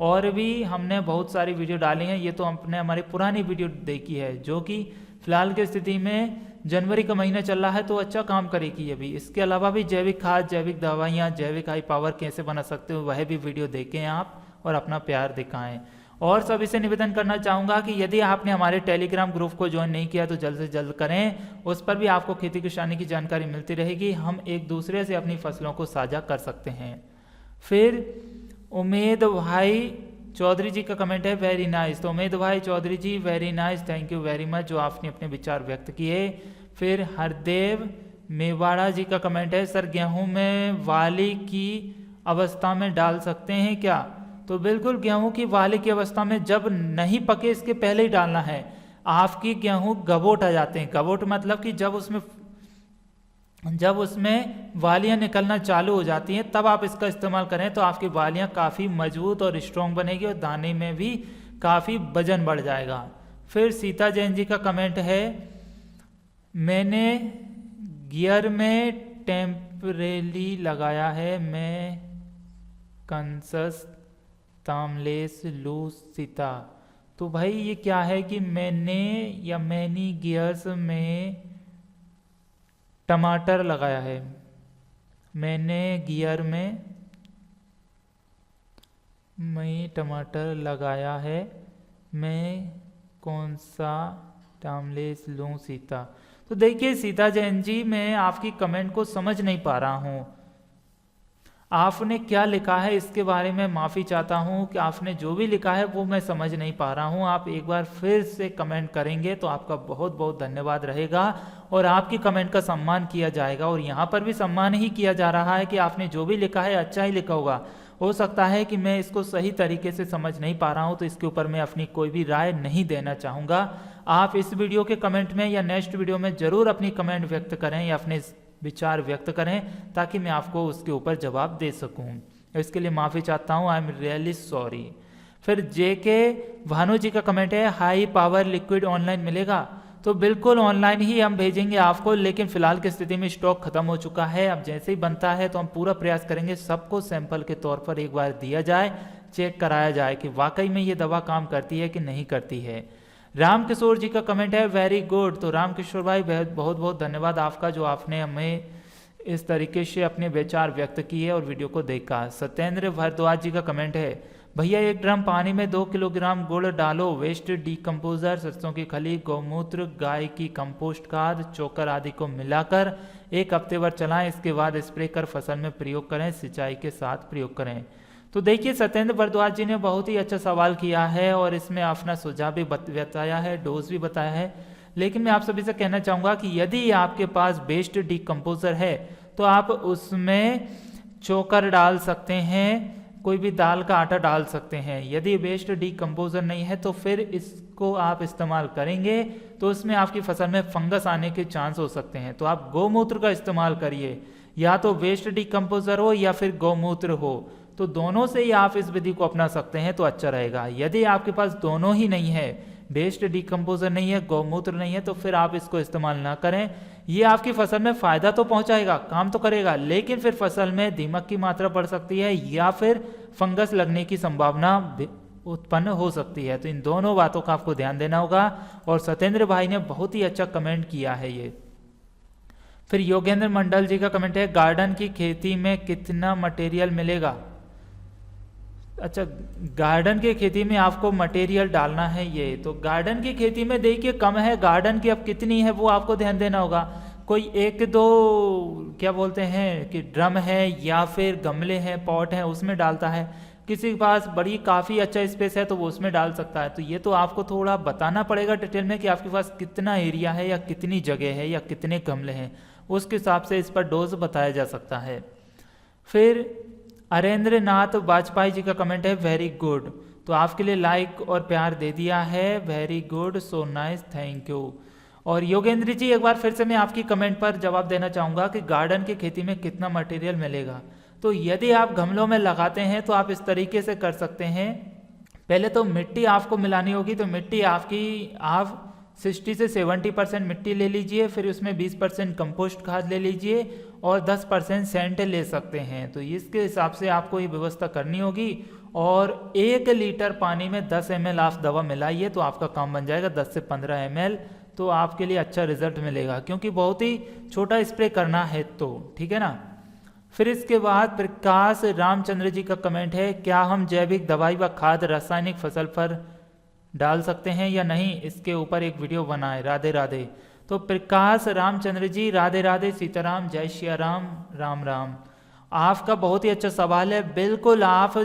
और भी हमने बहुत सारी वीडियो डाली हैं, ये तो हमने हमारी पुरानी वीडियो देखी है, जो कि फिलहाल की स्थिति में जनवरी का महीना चल रहा है तो अच्छा काम करेगी अभी। इसके अलावा भी जैविक खाद, जैविक दवाइयाँ, जैविक हाई पावर कैसे बना सकते हो, वह भी वीडियो देखें आप और अपना प्यार दिखाएं। और सभी से निवेदन करना चाहूँगा कि यदि आपने हमारे टेलीग्राम ग्रुप को ज्वाइन नहीं किया तो जल्द से जल्द करें, उस पर भी आपको खेती किसानी की जानकारी मिलती रहेगी। हम एक दूसरे से अपनी फसलों को साझा कर सकते हैं। फिर उमेद भाई चौधरी जी का कमेंट है, वेरी नाइस। तो Umed bhai Chaudhary ji very nice, thank you very much, जो आपने अपने विचार व्यक्त किए। फिर हरदेव मेवाड़ा जी का कमेंट है, सर गेहूं में वाली की अवस्था में डाल सकते हैं क्या? तो बिल्कुल गेहूं की वाली की अवस्था में, जब नहीं पके इसके पहले ही डालना है। आपकी गेहूं गबोट आ जाते हैं, गबोट मतलब कि जब उसमें वालियां निकलना चालू हो जाती हैं तब आप इसका इस्तेमाल करें, तो आपकी वालियां काफ़ी मजबूत और स्ट्रॉन्ग बनेगी और दाने में भी काफ़ी वजन बढ़ जाएगा। फिर सीता जैन जी का कमेंट है, मैंने गियर में टेम्परेली लगाया है, मैं कंसस तामलेस लूसिता। तो भाई ये क्या है कि मैनी गियर्स में टमाटर लगाया है, मैंने गियर में टमाटर लगाया है, मैं कौन सा टामलेस लूँ सीता। तो देखिए सीता जैन जी, मैं आपकी कमेंट को समझ नहीं पा रहा हूँ। आपने क्या लिखा है इसके बारे में माफ़ी चाहता हूँ कि आपने जो भी लिखा है वो मैं समझ नहीं पा रहा हूँ। आप एक बार फिर से कमेंट करेंगे तो आपका बहुत बहुत धन्यवाद रहेगा और आपकी कमेंट का सम्मान किया जाएगा। और यहाँ पर भी सम्मान ही किया जा रहा है कि आपने जो भी लिखा है अच्छा ही लिखा होगा। हो सकता है कि मैं इसको सही तरीके से समझ नहीं पा रहा हूँ, तो इसके ऊपर मैं अपनी कोई भी राय नहीं देना चाहूँगा। आप इस वीडियो के कमेंट में या नेक्स्ट वीडियो में ज़रूर अपनी कमेंट व्यक्त करें या अपने विचार व्यक्त करें, ताकि मैं आपको उसके ऊपर जवाब दे सकूं। इसके लिए माफ़ी चाहता हूं, आई एम रियली सॉरी। फिर जेके भानु जी का कमेंट है, हाई पावर लिक्विड ऑनलाइन मिलेगा? तो बिल्कुल ऑनलाइन ही हम भेजेंगे आपको, लेकिन फिलहाल की स्थिति में स्टॉक खत्म हो चुका है। अब जैसे ही बनता है तो हम पूरा प्रयास करेंगे सबको सैंपल के तौर पर एक बार दिया जाए, चेक कराया जाए कि वाकई में ये दवा काम करती है कि नहीं करती है। राम किशोर जी का कमेंट है, वेरी गुड। तो राम किशोर भाई बहुत बहुत धन्यवाद आपका, जो आपने हमें इस तरीके से अपने विचार व्यक्त किए और वीडियो को देखा। सत्येंद्र भारद्वाज जी का कमेंट है, भैया 1 ड्रम पानी में 2 किलोग्राम गुड़ डालो, वेस्ट डिकम्पोजर, सरसों की खली, गौमूत्र, गाय की कंपोस्ट खाद, चोकर आदि को मिलाकर 1 हफ्ते भर चलाएं। इसके बाद स्प्रे कर फसल में प्रयोग करें, सिंचाई के साथ प्रयोग करें। तो देखिए सत्येंद्र भारद्वाज जी ने बहुत ही अच्छा सवाल किया है और इसमें अपना सुझाव भी बताया है, डोज भी बताया है। लेकिन मैं आप सभी से कहना चाहूँगा कि यदि आपके पास बेस्ट डिकम्पोजर है तो आप उसमें चोकर डाल सकते हैं, कोई भी दाल का आटा डाल सकते हैं। यदि बेस्ट डिकम्पोजर नहीं है तो फिर इसको आप इस्तेमाल करेंगे तो उसमें आपकी फसल में फंगस आने के चांस हो सकते हैं। तो आप गौमूत्र का इस्तेमाल करिए, या तो वेस्ट डिकम्पोजर हो या फिर गौमूत्र हो, तो दोनों से ही आप इस विधि को अपना सकते हैं तो अच्छा रहेगा। यदि आपके पास दोनों ही नहीं है, बेस्ट डिकम्पोजर नहीं है, गौमूत्र नहीं है, तो फिर आप इसको इस्तेमाल ना करें। ये आपकी फसल में फायदा तो पहुंचाएगा, काम तो करेगा, लेकिन फिर फसल में दीमक की मात्रा बढ़ सकती है या फिर फंगस लगने की संभावना उत्पन्न हो सकती है। तो इन दोनों बातों का आपको ध्यान देना होगा। और सत्येंद्र भाई ने बहुत ही अच्छा कमेंट किया है ये। फिर योगेंद्र मंडल जी का कमेंट है, गार्डन की खेती में कितना मटेरियल मिलेगा? अच्छा, गार्डन की खेती में आपको मटेरियल डालना है ये, तो गार्डन की खेती में देखिए कम है, गार्डन की अब कितनी है वो आपको ध्यान देना होगा। कोई 1-2 क्या बोलते हैं कि ड्रम है या फिर गमले हैं, पॉट हैं, उसमें डालता है। किसी के पास बड़ी काफ़ी अच्छा स्पेस है तो वो उसमें डाल सकता है। तो ये तो आपको थोड़ा बताना पड़ेगा डिटेल में कि आपके पास कितना एरिया है या कितनी जगह है या कितने गमले हैं, उसके हिसाब से इस पर डोज बताया जा सकता है। फिर अरेंद्र नाथ वाजपेयी जी का कमेंट है, वेरी गुड। तो आपके लिए लाइक और प्यार दे दिया है, very good, so nice, thank you. और योगेंद्र जी, एक बार फिर से मैं आपकी कमेंट पर जवाब देना चाहूँगा कि गार्डन की खेती में कितना मटेरियल मिलेगा। तो यदि आप गमलों में लगाते हैं तो आप इस तरीके से कर सकते हैं। पहले तो मिट्टी आपको मिलानी होगी, तो मिट्टी आप 60 से 70% मिट्टी ले लीजिए, फिर उसमें 20% कंपोस्ट खाद ले लीजिए और 10% सेंट ले सकते हैं। तो इसके हिसाब से आपको ये व्यवस्था करनी होगी। और 1 लीटर पानी में 10 ml आप दवा मिलाइए तो आपका काम बन जाएगा 10 से 15 ml। तो आपके लिए अच्छा रिजल्ट मिलेगा, क्योंकि बहुत ही छोटा स्प्रे करना है, तो ठीक है ना। फिर इसके बाद प्रकाश रामचंद्र जी का कमेंट है, क्या हम जैविक दवाई व खाद रासायनिक फसल पर डाल सकते हैं या नहीं, इसके ऊपर एक वीडियो बनाए। राधे राधे। तो प्रकाश रामचंद्र जी, राधे राधे, सीताराम, जय श्री राम, राम राम। आपका बहुत ही अच्छा सवाल है। बिल्कुल आप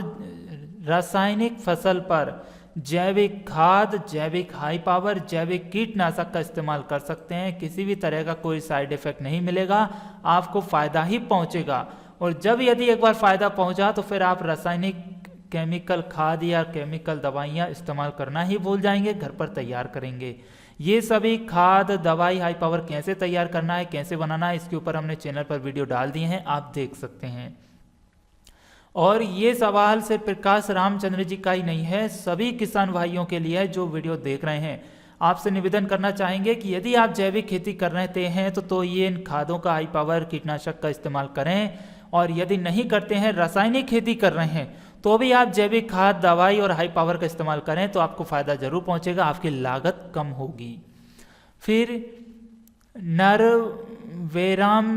रासायनिक फसल पर जैविक खाद, जैविक हाई पावर, जैविक कीटनाशक का इस्तेमाल कर सकते हैं। किसी भी तरह का कोई साइड इफेक्ट नहीं मिलेगा, आपको फायदा ही पहुंचेगा। और जब यदि एक बार फायदा पहुंचा तो फिर आप रासायनिक केमिकल खाद या केमिकल दवाइयाँ इस्तेमाल करना ही भूल जाएंगे, घर पर तैयार करेंगे। ये सभी खाद, दवाई, हाई पावर कैसे तैयार करना है, कैसे बनाना है, इसके ऊपर हमने चैनल पर वीडियो डाल दिए हैं, आप देख सकते हैं। और ये सवाल सिर्फ प्रकाश रामचंद्र जी का ही नहीं है, सभी किसान भाइयों के लिए है जो वीडियो देख रहे हैं। आपसे निवेदन करना चाहेंगे कि यदि आप जैविक खेती कर रहे हैं तो ये इन खादों का, हाई पावर कीटनाशक का इस्तेमाल करें। और यदि नहीं करते हैं, रासायनिक खेती कर रहे हैं, तो भी आप जैविक खाद, दवाई और हाई पावर का इस्तेमाल करें तो आपको फायदा जरूर पहुंचेगा, आपकी लागत कम होगी। फिर नरवेराम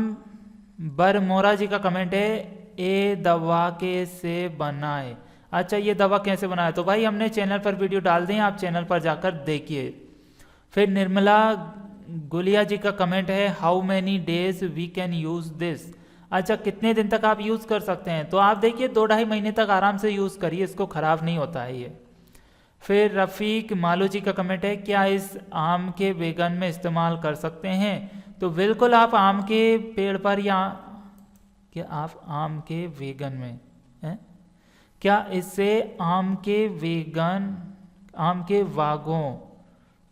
बरमोरा जी का कमेंट है, ये दवा कैसे बनाए। अच्छा, ये दवा कैसे बनाए, तो भाई हमने चैनल पर वीडियो डाल दी, आप चैनल पर जाकर देखिए। फिर निर्मला गुलिया जी का कमेंट है, how many days we can use this. अच्छा, कितने दिन तक आप यूज़ कर सकते हैं, तो आप देखिए 2-2.5 महीने तक आराम से यूज़ करिए, इसको ख़राब नहीं होता है ये। फिर रफ़ीक मालू जी का कमेंट है, क्या इस आम के वेगन में इस्तेमाल कर सकते हैं। तो बिल्कुल आप आम के पेड़ पर या क्या आप आम के वेगन में हैं, क्या इससे आम के वेगन, आम के बागों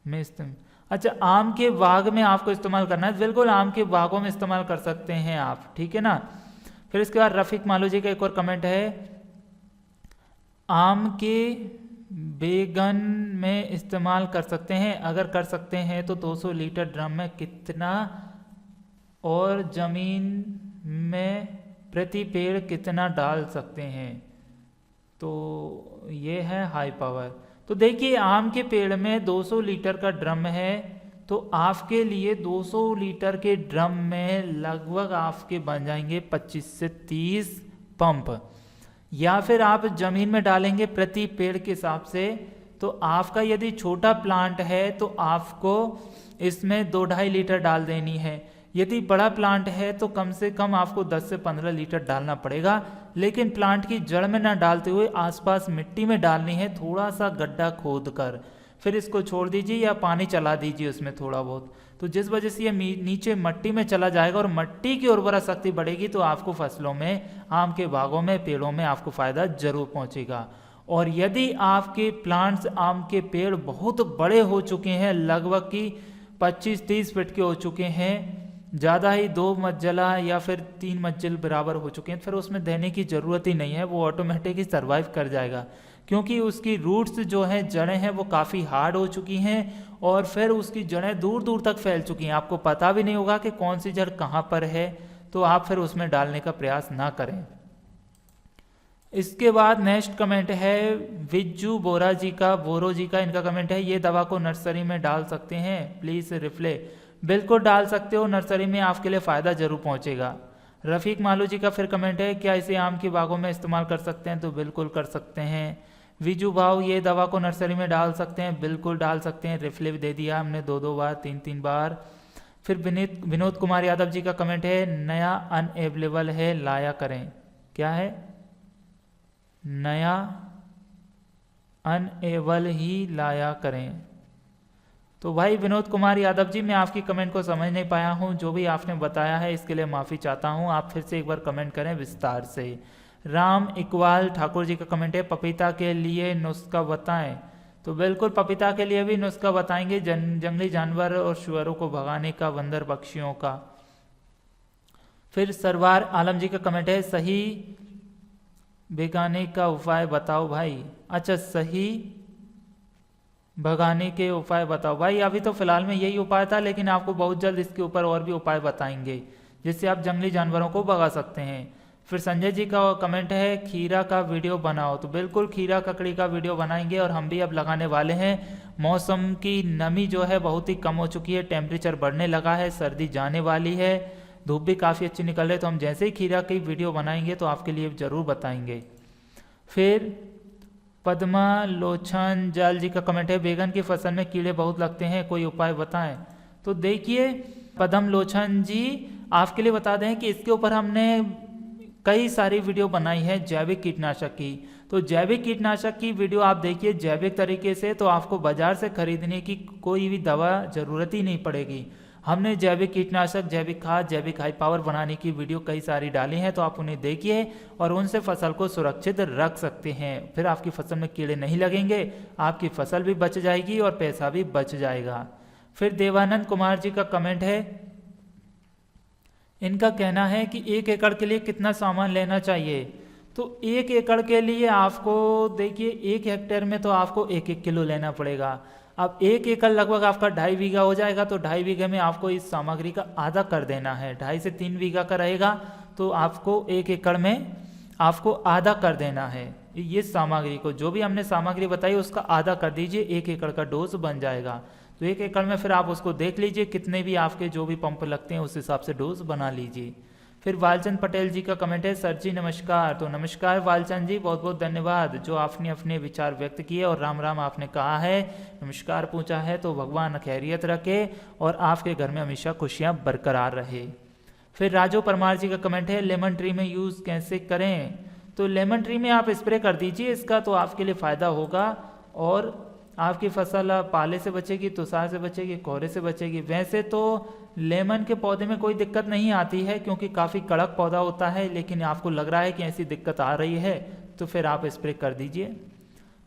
में इस्तेमाल, अच्छा आम के बाग में आपको इस्तेमाल करना है, बिल्कुल आम के बागों में इस्तेमाल कर सकते हैं आप, ठीक है ना। फिर इसके बाद रफीक मालू जी का एक और कमेंट है, आम के बेगन में इस्तेमाल कर सकते हैं, अगर कर सकते हैं तो 200 लीटर ड्रम में कितना और जमीन में प्रति पेड़ कितना डाल सकते हैं। तो ये है हाई पावर। तो देखिए आम के पेड़ में 200 लीटर का ड्रम है, तो आपके लिए 200 लीटर के ड्रम में लगभग आपके बन जाएंगे 25 से 30 पंप। या फिर आप जमीन में डालेंगे प्रति पेड़ के हिसाब से, तो आपका यदि छोटा प्लांट है तो आपको इसमें 2-2.5 लीटर डाल देनी है। यदि बड़ा प्लांट है तो कम से कम आपको 10 से 15 लीटर डालना पड़ेगा, लेकिन प्लांट की जड़ में ना डालते हुए आसपास मिट्टी में डालनी है, थोड़ा सा गड्ढा खोद कर, फिर इसको छोड़ दीजिए या पानी चला दीजिए उसमें थोड़ा बहुत, तो जिस वजह से ये नीचे मिट्टी में चला जाएगा और मिट्टी की उर्वरा शक्ति बढ़ेगी, तो आपको फसलों में, आम के बागों में, पेड़ों में आपको फायदा जरूर पहुंचेगा। और यदि आपके प्लांट्स, आम के पेड़ बहुत बड़े हो चुके हैं, लगभग कि 25-30 फीट के हो चुके हैं, ज़्यादा ही 2 मंजिला या फिर 3 मंजिल बराबर हो चुके हैं, फिर उसमें देने की ज़रूरत ही नहीं है, वो ऑटोमेटिक ही सर्वाइव कर जाएगा, क्योंकि उसकी रूट्स जो हैं, जड़ें हैं, वो काफ़ी हार्ड हो चुकी हैं और फिर उसकी जड़ें दूर दूर तक फैल चुकी हैं, आपको पता भी नहीं होगा कि कौन सी जड़ कहाँ पर है, तो आप फिर उसमें डालने का प्रयास ना करें। इसके बाद नेक्स्ट कमेंट है विज्जू बोरा जी का, बोरो जी का, इनका कमेंट है, ये दवा को नर्सरी में डाल सकते हैं, प्लीज़ रिप्ले। बिल्कुल डाल सकते हो, नर्सरी में आपके लिए फ़ायदा जरूर पहुंचेगा। रफ़ीक मालू जी का फिर कमेंट है, क्या इसे आम के बागों में इस्तेमाल कर सकते हैं, तो बिल्कुल कर सकते हैं। विजू भाव, ये दवा को नर्सरी में डाल सकते हैं, बिल्कुल डाल सकते हैं, रिफ्ले भी दे दिया हमने 2-2 बार, 3-3 बार। फिर विनोद कुमार यादव जी का कमेंट है, नया अनअवेलेबल है, लाया करें। क्या है? नया अनएबल ही लाया करें। तो भाई विनोद कुमार यादव जी, मैं आपकी कमेंट को समझ नहीं पाया हूँ, जो भी आपने बताया है इसके लिए माफ़ी चाहता हूँ, आप फिर से एक बार कमेंट करें विस्तार से। राम इकबाल ठाकुर जी का कमेंट है, पपीता के लिए नुस्खा बताएं। तो बिल्कुल पपीता के लिए भी नुस्खा बताएंगे, जंगली जानवर और शुअरों को भगाने का, बंदर पक्षियों का। फिर सरवार आलम जी का कमेंट है, सही भगाने का उपाय बताओ भाई। अच्छा, सही भगाने के उपाय बताओ भाई। अभी तो फिलहाल में यही उपाय था, लेकिन आपको बहुत जल्द इसके ऊपर और भी उपाय बताएंगे जिससे आप जंगली जानवरों को भगा सकते हैं। फिर संजय जी का कमेंट है, खीरा का वीडियो बनाओ। तो बिल्कुल खीरा ककड़ी का वीडियो बनाएंगे और हम भी अब लगाने वाले हैं। मौसम की नमी जो है बहुत ही कम हो चुकी है, टेम्परेचर बढ़ने लगा है, सर्दी जाने वाली है, धूप भी काफ़ी अच्छी निकल रही है। तो हम जैसे ही खीरा की वीडियो बनाएंगे तो आपके लिए ज़रूर बताएंगे। फिर पद्मा लोचन जाल जी का कमेंट है, बैगन की फसल में कीड़े बहुत लगते हैं, कोई उपाय बताएं। तो देखिए पद्म लोचन जी, आपके लिए बता दें कि इसके ऊपर हमने कई सारी वीडियो बनाई है जैविक कीटनाशक की। तो जैविक कीटनाशक की वीडियो आप देखिए जैविक तरीके से, तो आपको बाजार से खरीदने की कोई भी दवा ज़रूरत ही नहीं पड़ेगी। हमने जैविक कीटनाशक, जैविक खाद, जैविक हाई पावर बनाने की वीडियो कई सारी डाली हैं, तो आप उन्हें देखिए और उनसे फसल को सुरक्षित रख सकते हैं। फिर आपकी फसल में कीड़े नहीं लगेंगे, आपकी फसल भी बच जाएगी और पैसा भी बच जाएगा। फिर देवानंद कुमार जी का कमेंट है, इनका कहना है कि 1 एकड़ के लिए कितना सामान लेना चाहिए। तो 1 एकड़ के लिए आपको देखिए 1 हेक्टेयर में तो आपको 1-1 किलो लेना पड़ेगा। अब 1 एकड़ लगभग आपका 2.5 बीघा हो जाएगा, तो 2.5 बीघे में आपको इस सामग्री का आधा कर देना है। 2.5 से 3 बीघा का रहेगा तो आपको 1 एकड़ में आपको आधा कर देना है। ये सामग्री को, जो भी हमने सामग्री बताई उसका आधा कर दीजिए, 1 एकड़ का डोज बन जाएगा। तो 1 एकड़ में फिर आप उसको देख लीजिए कितने भी आपके जो भी पंप लगते हैं उस हिसाब से डोज बना लीजिए। फिर वालचंद पटेल जी का कमेंट है, सर जी नमस्कार। तो नमस्कार वालचंद जी, बहुत बहुत धन्यवाद जो आपने अपने विचार व्यक्त किए और राम राम आपने कहा है, नमस्कार पूछा है। तो भगवान खैरियत रखे और आपके घर में हमेशा खुशियाँ बरकरार रहे। फिर राजू परमार जी का कमेंट है, लेमन ट्री में यूज़ कैसे करें। तो लेमन ट्री में आप स्प्रे कर दीजिए इसका, तो आपके लिए फ़ायदा होगा और आपकी फसल पाले से बचेगी, तुषार से बचेगी, कोहरे से बचेगी। वैसे तो लेमन के पौधे में कोई दिक्कत नहीं आती है क्योंकि काफ़ी कड़क पौधा होता है, लेकिन आपको लग रहा है कि ऐसी दिक्कत आ रही है तो फिर आप स्प्रे कर दीजिए।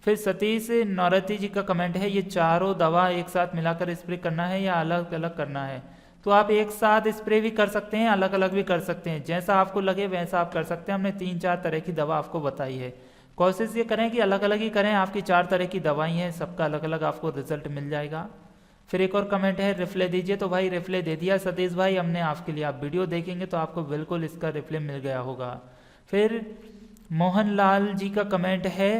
फिर सतीश नौरती जी का कमेंट है, ये चारों दवा एक साथ मिलाकर स्प्रे करना है या अलग अलग करना है। तो आप एक साथ स्प्रे भी कर सकते हैं, अलग अलग भी कर सकते हैं, जैसा आपको लगे वैसा आप कर सकते हैं। हमने 3-4 तरह की दवा आपको बताई है, कोशिश ये करें कि अलग अलग ही करें। आपकी 4 तरह की दवाई हैं, सबका अलग अलग आपको रिजल्ट मिल जाएगा। फिर एक और कमेंट है, रिप्ले दीजिए। तो भाई रिप्ले दे दिया सतीश भाई हमने आपके लिए, आप वीडियो देखेंगे तो आपको बिल्कुल इसका रिप्ले मिल गया होगा। फिर मोहन लाल जी का कमेंट है,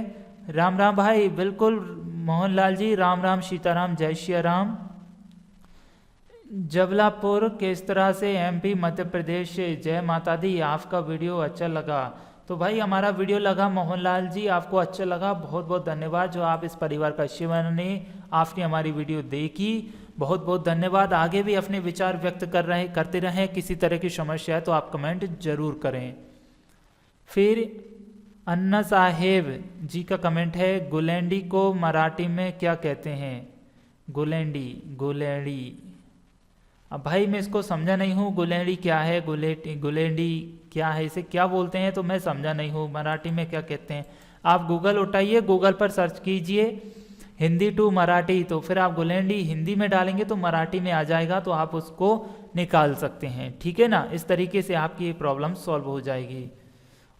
राम राम भाई। बिल्कुल मोहन लाल जी, राम राम, सीताराम, जय श्री राम। जबलापुर किस तरह से MP मध्य प्रदेश से, जय माता दी, आपका वीडियो अच्छा लगा। तो भाई हमारा वीडियो लगा मोहनलाल जी, आपको अच्छा लगा, बहुत बहुत धन्यवाद जो आप इस परिवार का हिस्सा बने, आपने हमारी वीडियो देखी, बहुत बहुत धन्यवाद। आगे भी अपने विचार व्यक्त करते रहें, किसी तरह की समस्या है तो आप कमेंट जरूर करें। फिर अन्ना साहेब जी का कमेंट है, गुलेंडी को मराठी में क्या कहते हैं। गुलेंडी, गुलेंडी, अब भाई मैं इसको समझा नहीं हूँ, गुलेंडी क्या है, गुलेंडी क्या है, इसे क्या बोलते हैं तो मैं समझा नहीं हूँ, मराठी में क्या कहते हैं। आप गूगल उठाइए, गूगल पर सर्च कीजिए हिंदी टू मराठी, तो फिर आप गुलेंडी हिंदी में डालेंगे तो मराठी में आ जाएगा, तो आप उसको निकाल सकते हैं, ठीक है ना। इस तरीके से आपकी ये प्रॉब्लम सॉल्व हो जाएगी।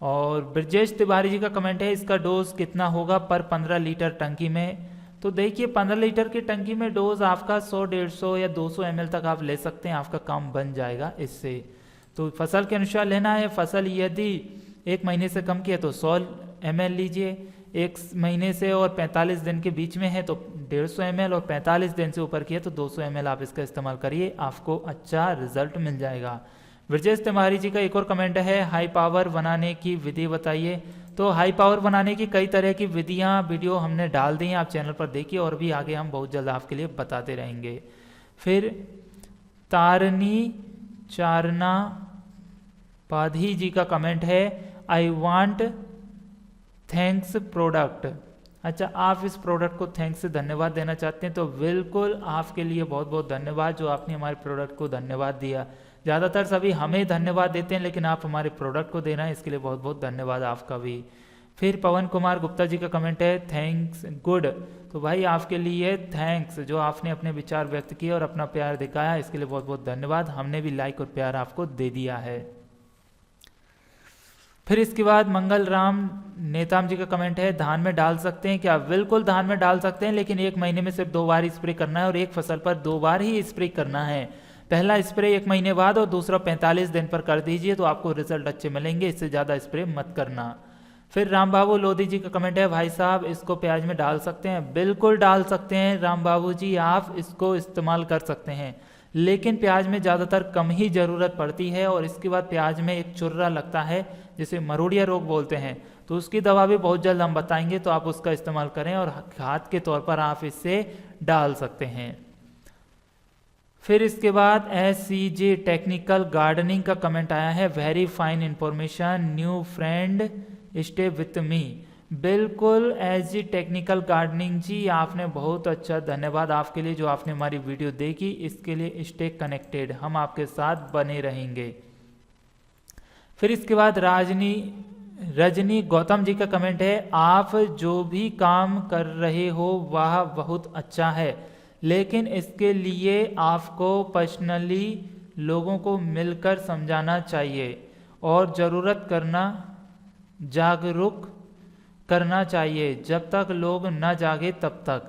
और ब्रजेश तिवारी जी का कमेंट है, इसका डोज कितना होगा पर 15 लीटर टंकी में। तो देखिए 15 लीटर की टंकी में डोज आपका 100, 150 या 200 ml तक आप ले सकते हैं, आपका काम बन जाएगा इससे। तो फसल के अनुसार लेना है। फसल यदि 1 महीने से कम की है तो 100 ml लीजिए, 1 महीने से और 45 दिन के बीच में है तो 150 ml, और 45 दिन से ऊपर की है तो 200 ml आप इसका इस्तेमाल करिए, आपको अच्छा रिजल्ट मिल जाएगा। ब्रजेश तिवारी जी का एक और कमेंट है, हाई पावर बनाने की विधि बताइए। तो हाई पावर बनाने की कई तरह की विधियां वीडियो हमने डाल दी हैं, आप चैनल पर देखिए और भी आगे हम बहुत जल्द आपके लिए बताते रहेंगे। फिर तारनी चारना पाधी जी का कमेंट है, आई वांट थैंक्स प्रोडक्ट। अच्छा, आप इस प्रोडक्ट को थैंक्स से धन्यवाद देना चाहते हैं तो बिल्कुल आपके लिए बहुत बहुत धन्यवाद जो आपने हमारे प्रोडक्ट को धन्यवाद दिया। ज़्यादातर सभी हमें धन्यवाद देते हैं, लेकिन आप हमारे प्रोडक्ट को देना है, इसके लिए बहुत बहुत धन्यवाद आपका भी। फिर पवन कुमार गुप्ता जी का कमेंट है, थैंक्स गुड। तो भाई आपके लिए थैंक्स जो आपने अपने विचार व्यक्त किए और अपना प्यार दिखाया, इसके लिए बहुत बहुत धन्यवाद। हमने भी लाइक और प्यार आपको दे दिया है। फिर इसके बाद मंगल राम नेताम जी का कमेंट है, धान में डाल सकते हैं क्या? बिल्कुल धान में डाल सकते हैं, लेकिन एक महीने में सिर्फ 2 बार स्प्रे करना है और एक फसल पर 2 बार ही स्प्रे करना है। पहला स्प्रे 1 महीने बाद और दूसरा 45 दिन पर कर दीजिए तो आपको रिजल्ट अच्छे मिलेंगे, इससे ज़्यादा स्प्रे मत करना। फिर राम बाबू लोधी जी का कमेंट है, भाई साहब इसको प्याज में डाल सकते हैं? बिल्कुल डाल सकते हैं राम बाबू जी, आप इसको इस्तेमाल कर सकते हैं, लेकिन प्याज में ज़्यादातर कम ही ज़रूरत पड़ती है। और इसके बाद प्याज में एक चुर्रा लगता है जिसे मरोड़िया रोग बोलते हैं, तो उसकी दवा भी बहुत जल्द हम बताएंगे, तो आप उसका इस्तेमाल करें और खाद के तौर पर आप इससे डाल सकते हैं। फिर इसके बाद SCJ टेक्निकल गार्डनिंग का कमेंट आया है, very fine information new friend stay with me. बिल्कुल SG टेक्निकल गार्डनिंग जी, आपने बहुत अच्छा, धन्यवाद आपके लिए जो आपने हमारी वीडियो देखी, इसके लिए स्टे कनेक्टेड, हम आपके साथ बने रहेंगे। फिर इसके बाद रजनी गौतम जी का कमेंट है, आप जो भी काम कर रहे हो वह बहुत अच्छा है, लेकिन इसके लिए आपको पर्सनली लोगों को मिलकर समझाना चाहिए और जागरूक करना चाहिए, जब तक लोग न जागे तब तक।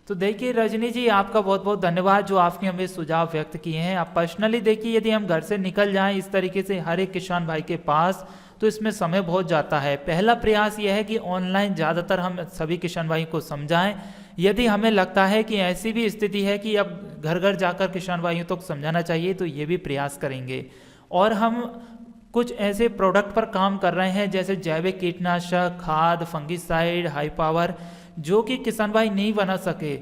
तो देखिए रजनी जी, आपका बहुत बहुत धन्यवाद जो आपने हमें सुझाव व्यक्त किए हैं। आप पर्सनली देखिए, यदि हम घर से निकल जाएं इस तरीके से हर एक किसान भाई के पास, तो इसमें समय बहुत जाता है। पहला प्रयास यह है कि ऑनलाइन ज़्यादातर हम सभी किसान भाई को समझाएं। यदि हमें लगता है कि ऐसी भी स्थिति है कि अब घर घर जाकर किसान भाइयों तक समझाना चाहिए, तो ये भी प्रयास करेंगे। और हम कुछ ऐसे प्रोडक्ट पर काम कर रहे हैं जैसे जैविक कीटनाशक, खाद, फंगिसाइड, हाई पावर, जो कि किसान भाई नहीं बना सके,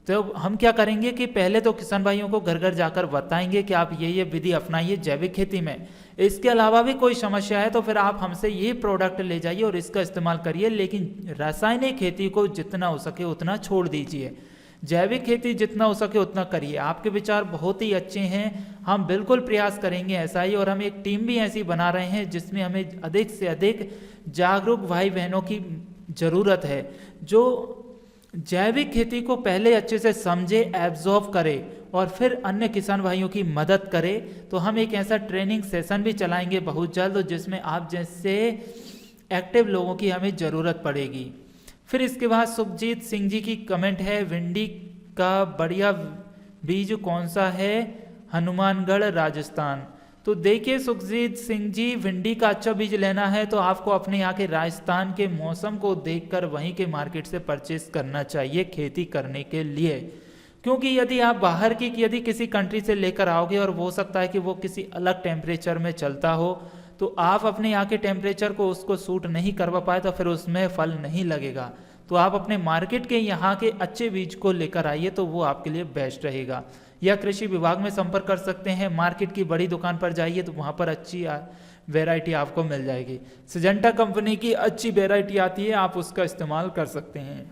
तो हम क्या करेंगे कि पहले तो किसान भाइयों को घर घर जाकर बताएंगे कि आप ये विधि अपनाइए जैविक खेती में। इसके अलावा भी कोई समस्या है तो फिर आप हमसे ये प्रोडक्ट ले जाइए और इसका इस्तेमाल करिए, लेकिन रासायनिक खेती को जितना हो सके उतना छोड़ दीजिए, जैविक खेती जितना हो सके उतना करिए। आपके विचार बहुत ही अच्छे हैं, हम बिल्कुल प्रयास करेंगे ऐसा ही। और हम एक टीम भी ऐसी बना रहे हैं जिसमें हमें अधिक से अधिक जागरूक भाई बहनों की ज़रूरत है, जो जैविक खेती को पहले अच्छे से समझे, एब्जॉर्व करे और फिर अन्य किसान भाइयों की मदद करे। तो हम एक ऐसा ट्रेनिंग सेशन भी चलाएंगे बहुत जल्द, जिसमें आप जैसे एक्टिव लोगों की हमें ज़रूरत पड़ेगी। फिर इसके बाद सुखजीत सिंह जी की कमेंट है, भिंडी का बढ़िया बीज कौन सा है? हनुमानगढ़ राजस्थान। तो देखिए सुखजीत सिंह जी, भिंडी का अच्छा बीज लेना है तो आपको अपने यहाँ के राजस्थान के मौसम को देखकर वहीं के मार्केट से परचेस करना चाहिए खेती करने के लिए। क्योंकि यदि आप बाहर की यदि किसी कंट्री से लेकर आओगे और हो सकता है कि वो किसी अलग टेम्परेचर में चलता हो, तो आप अपने यहाँ के टेम्परेचर को उसको सूट नहीं करवा पाए तो फिर उसमें फल नहीं लगेगा। तो आप अपने मार्केट के यहाँ के अच्छे बीज को लेकर आइए, तो वो आपके लिए बेस्ट रहेगा। या कृषि विभाग में संपर्क कर सकते हैं, मार्केट की बड़ी दुकान पर जाइए तो वहाँ पर अच्छी वैरायटी आपको मिल जाएगी। सिजेंटा कंपनी की अच्छी वैरायटी आती है, आप उसका इस्तेमाल कर सकते हैं।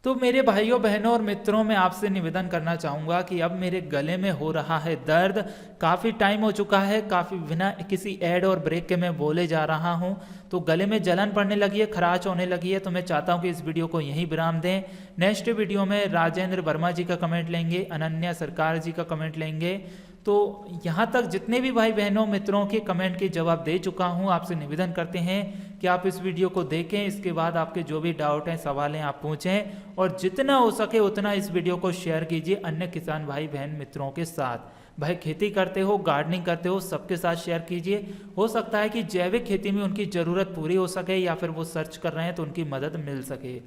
तो मेरे भाइयों बहनों और मित्रों, मैं आपसे निवेदन करना चाहूँगा कि अब मेरे गले में हो रहा है दर्द, काफ़ी टाइम हो चुका है, काफ़ी बिना किसी ऐड और ब्रेक के मैं बोले जा रहा हूँ, तो गले में जलन पड़ने लगी है, खराश होने लगी है। तो मैं चाहता हूँ कि इस वीडियो को यहीं विराम दें। नेक्स्ट वीडियो में राजेंद्र वर्मा जी का कमेंट लेंगे, अनन्या सरकार जी का कमेंट लेंगे। तो यहाँ तक जितने भी भाई बहनों मित्रों के कमेंट के जवाब दे चुका हूँ। आपसे निवेदन करते हैं कि आप इस वीडियो को देखें, इसके बाद आपके जो भी डाउट हैं, सवाल हैं, आप पूछें और जितना हो सके उतना इस वीडियो को शेयर कीजिए अन्य किसान भाई बहन मित्रों के साथ। भाई खेती करते हो, गार्डनिंग करते हो, सबके साथ शेयर कीजिए। हो सकता है कि जैविक खेती में उनकी ज़रूरत पूरी हो सके या फिर वो सर्च कर रहे हैं तो उनकी मदद मिल सके।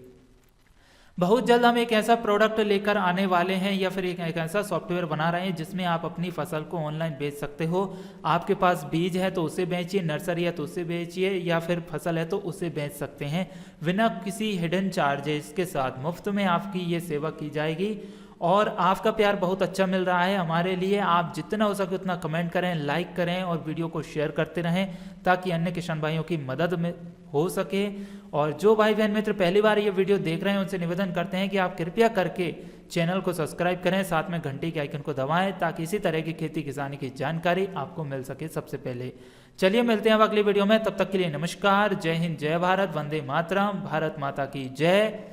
बहुत जल्द हम एक ऐसा प्रोडक्ट लेकर आने वाले हैं या फिर एक ऐसा सॉफ्टवेयर बना रहे हैं जिसमें आप अपनी फसल को ऑनलाइन बेच सकते हो। आपके पास बीज है तो उसे बेचिए, नर्सरी है तो उसे बेचिए, या फिर फसल है तो उसे बेच सकते हैं बिना किसी हिडन चार्जेस के साथ। मुफ्त में आपकी ये सेवा की जाएगी और आपका प्यार बहुत अच्छा मिल रहा है हमारे लिए। आप जितना हो सके उतना कमेंट करें, लाइक करें और वीडियो को शेयर करते रहें ताकि अन्य किसान भाइयों की मदद में हो सके। और जो भाई बहन मित्र पहली बार ये वीडियो देख रहे हैं उनसे निवेदन करते हैं कि आप कृपया करके चैनल को सब्सक्राइब करें, साथ में घंटी के आइकन को दबाएं ताकि इसी तरह की खेती किसानी की जानकारी आपको मिल सके सबसे पहले। चलिए मिलते हैं अब अगली वीडियो में, तब तक के लिए नमस्कार, जय हिंद, जय भारत, वंदे मातरम, भारत माता की जय।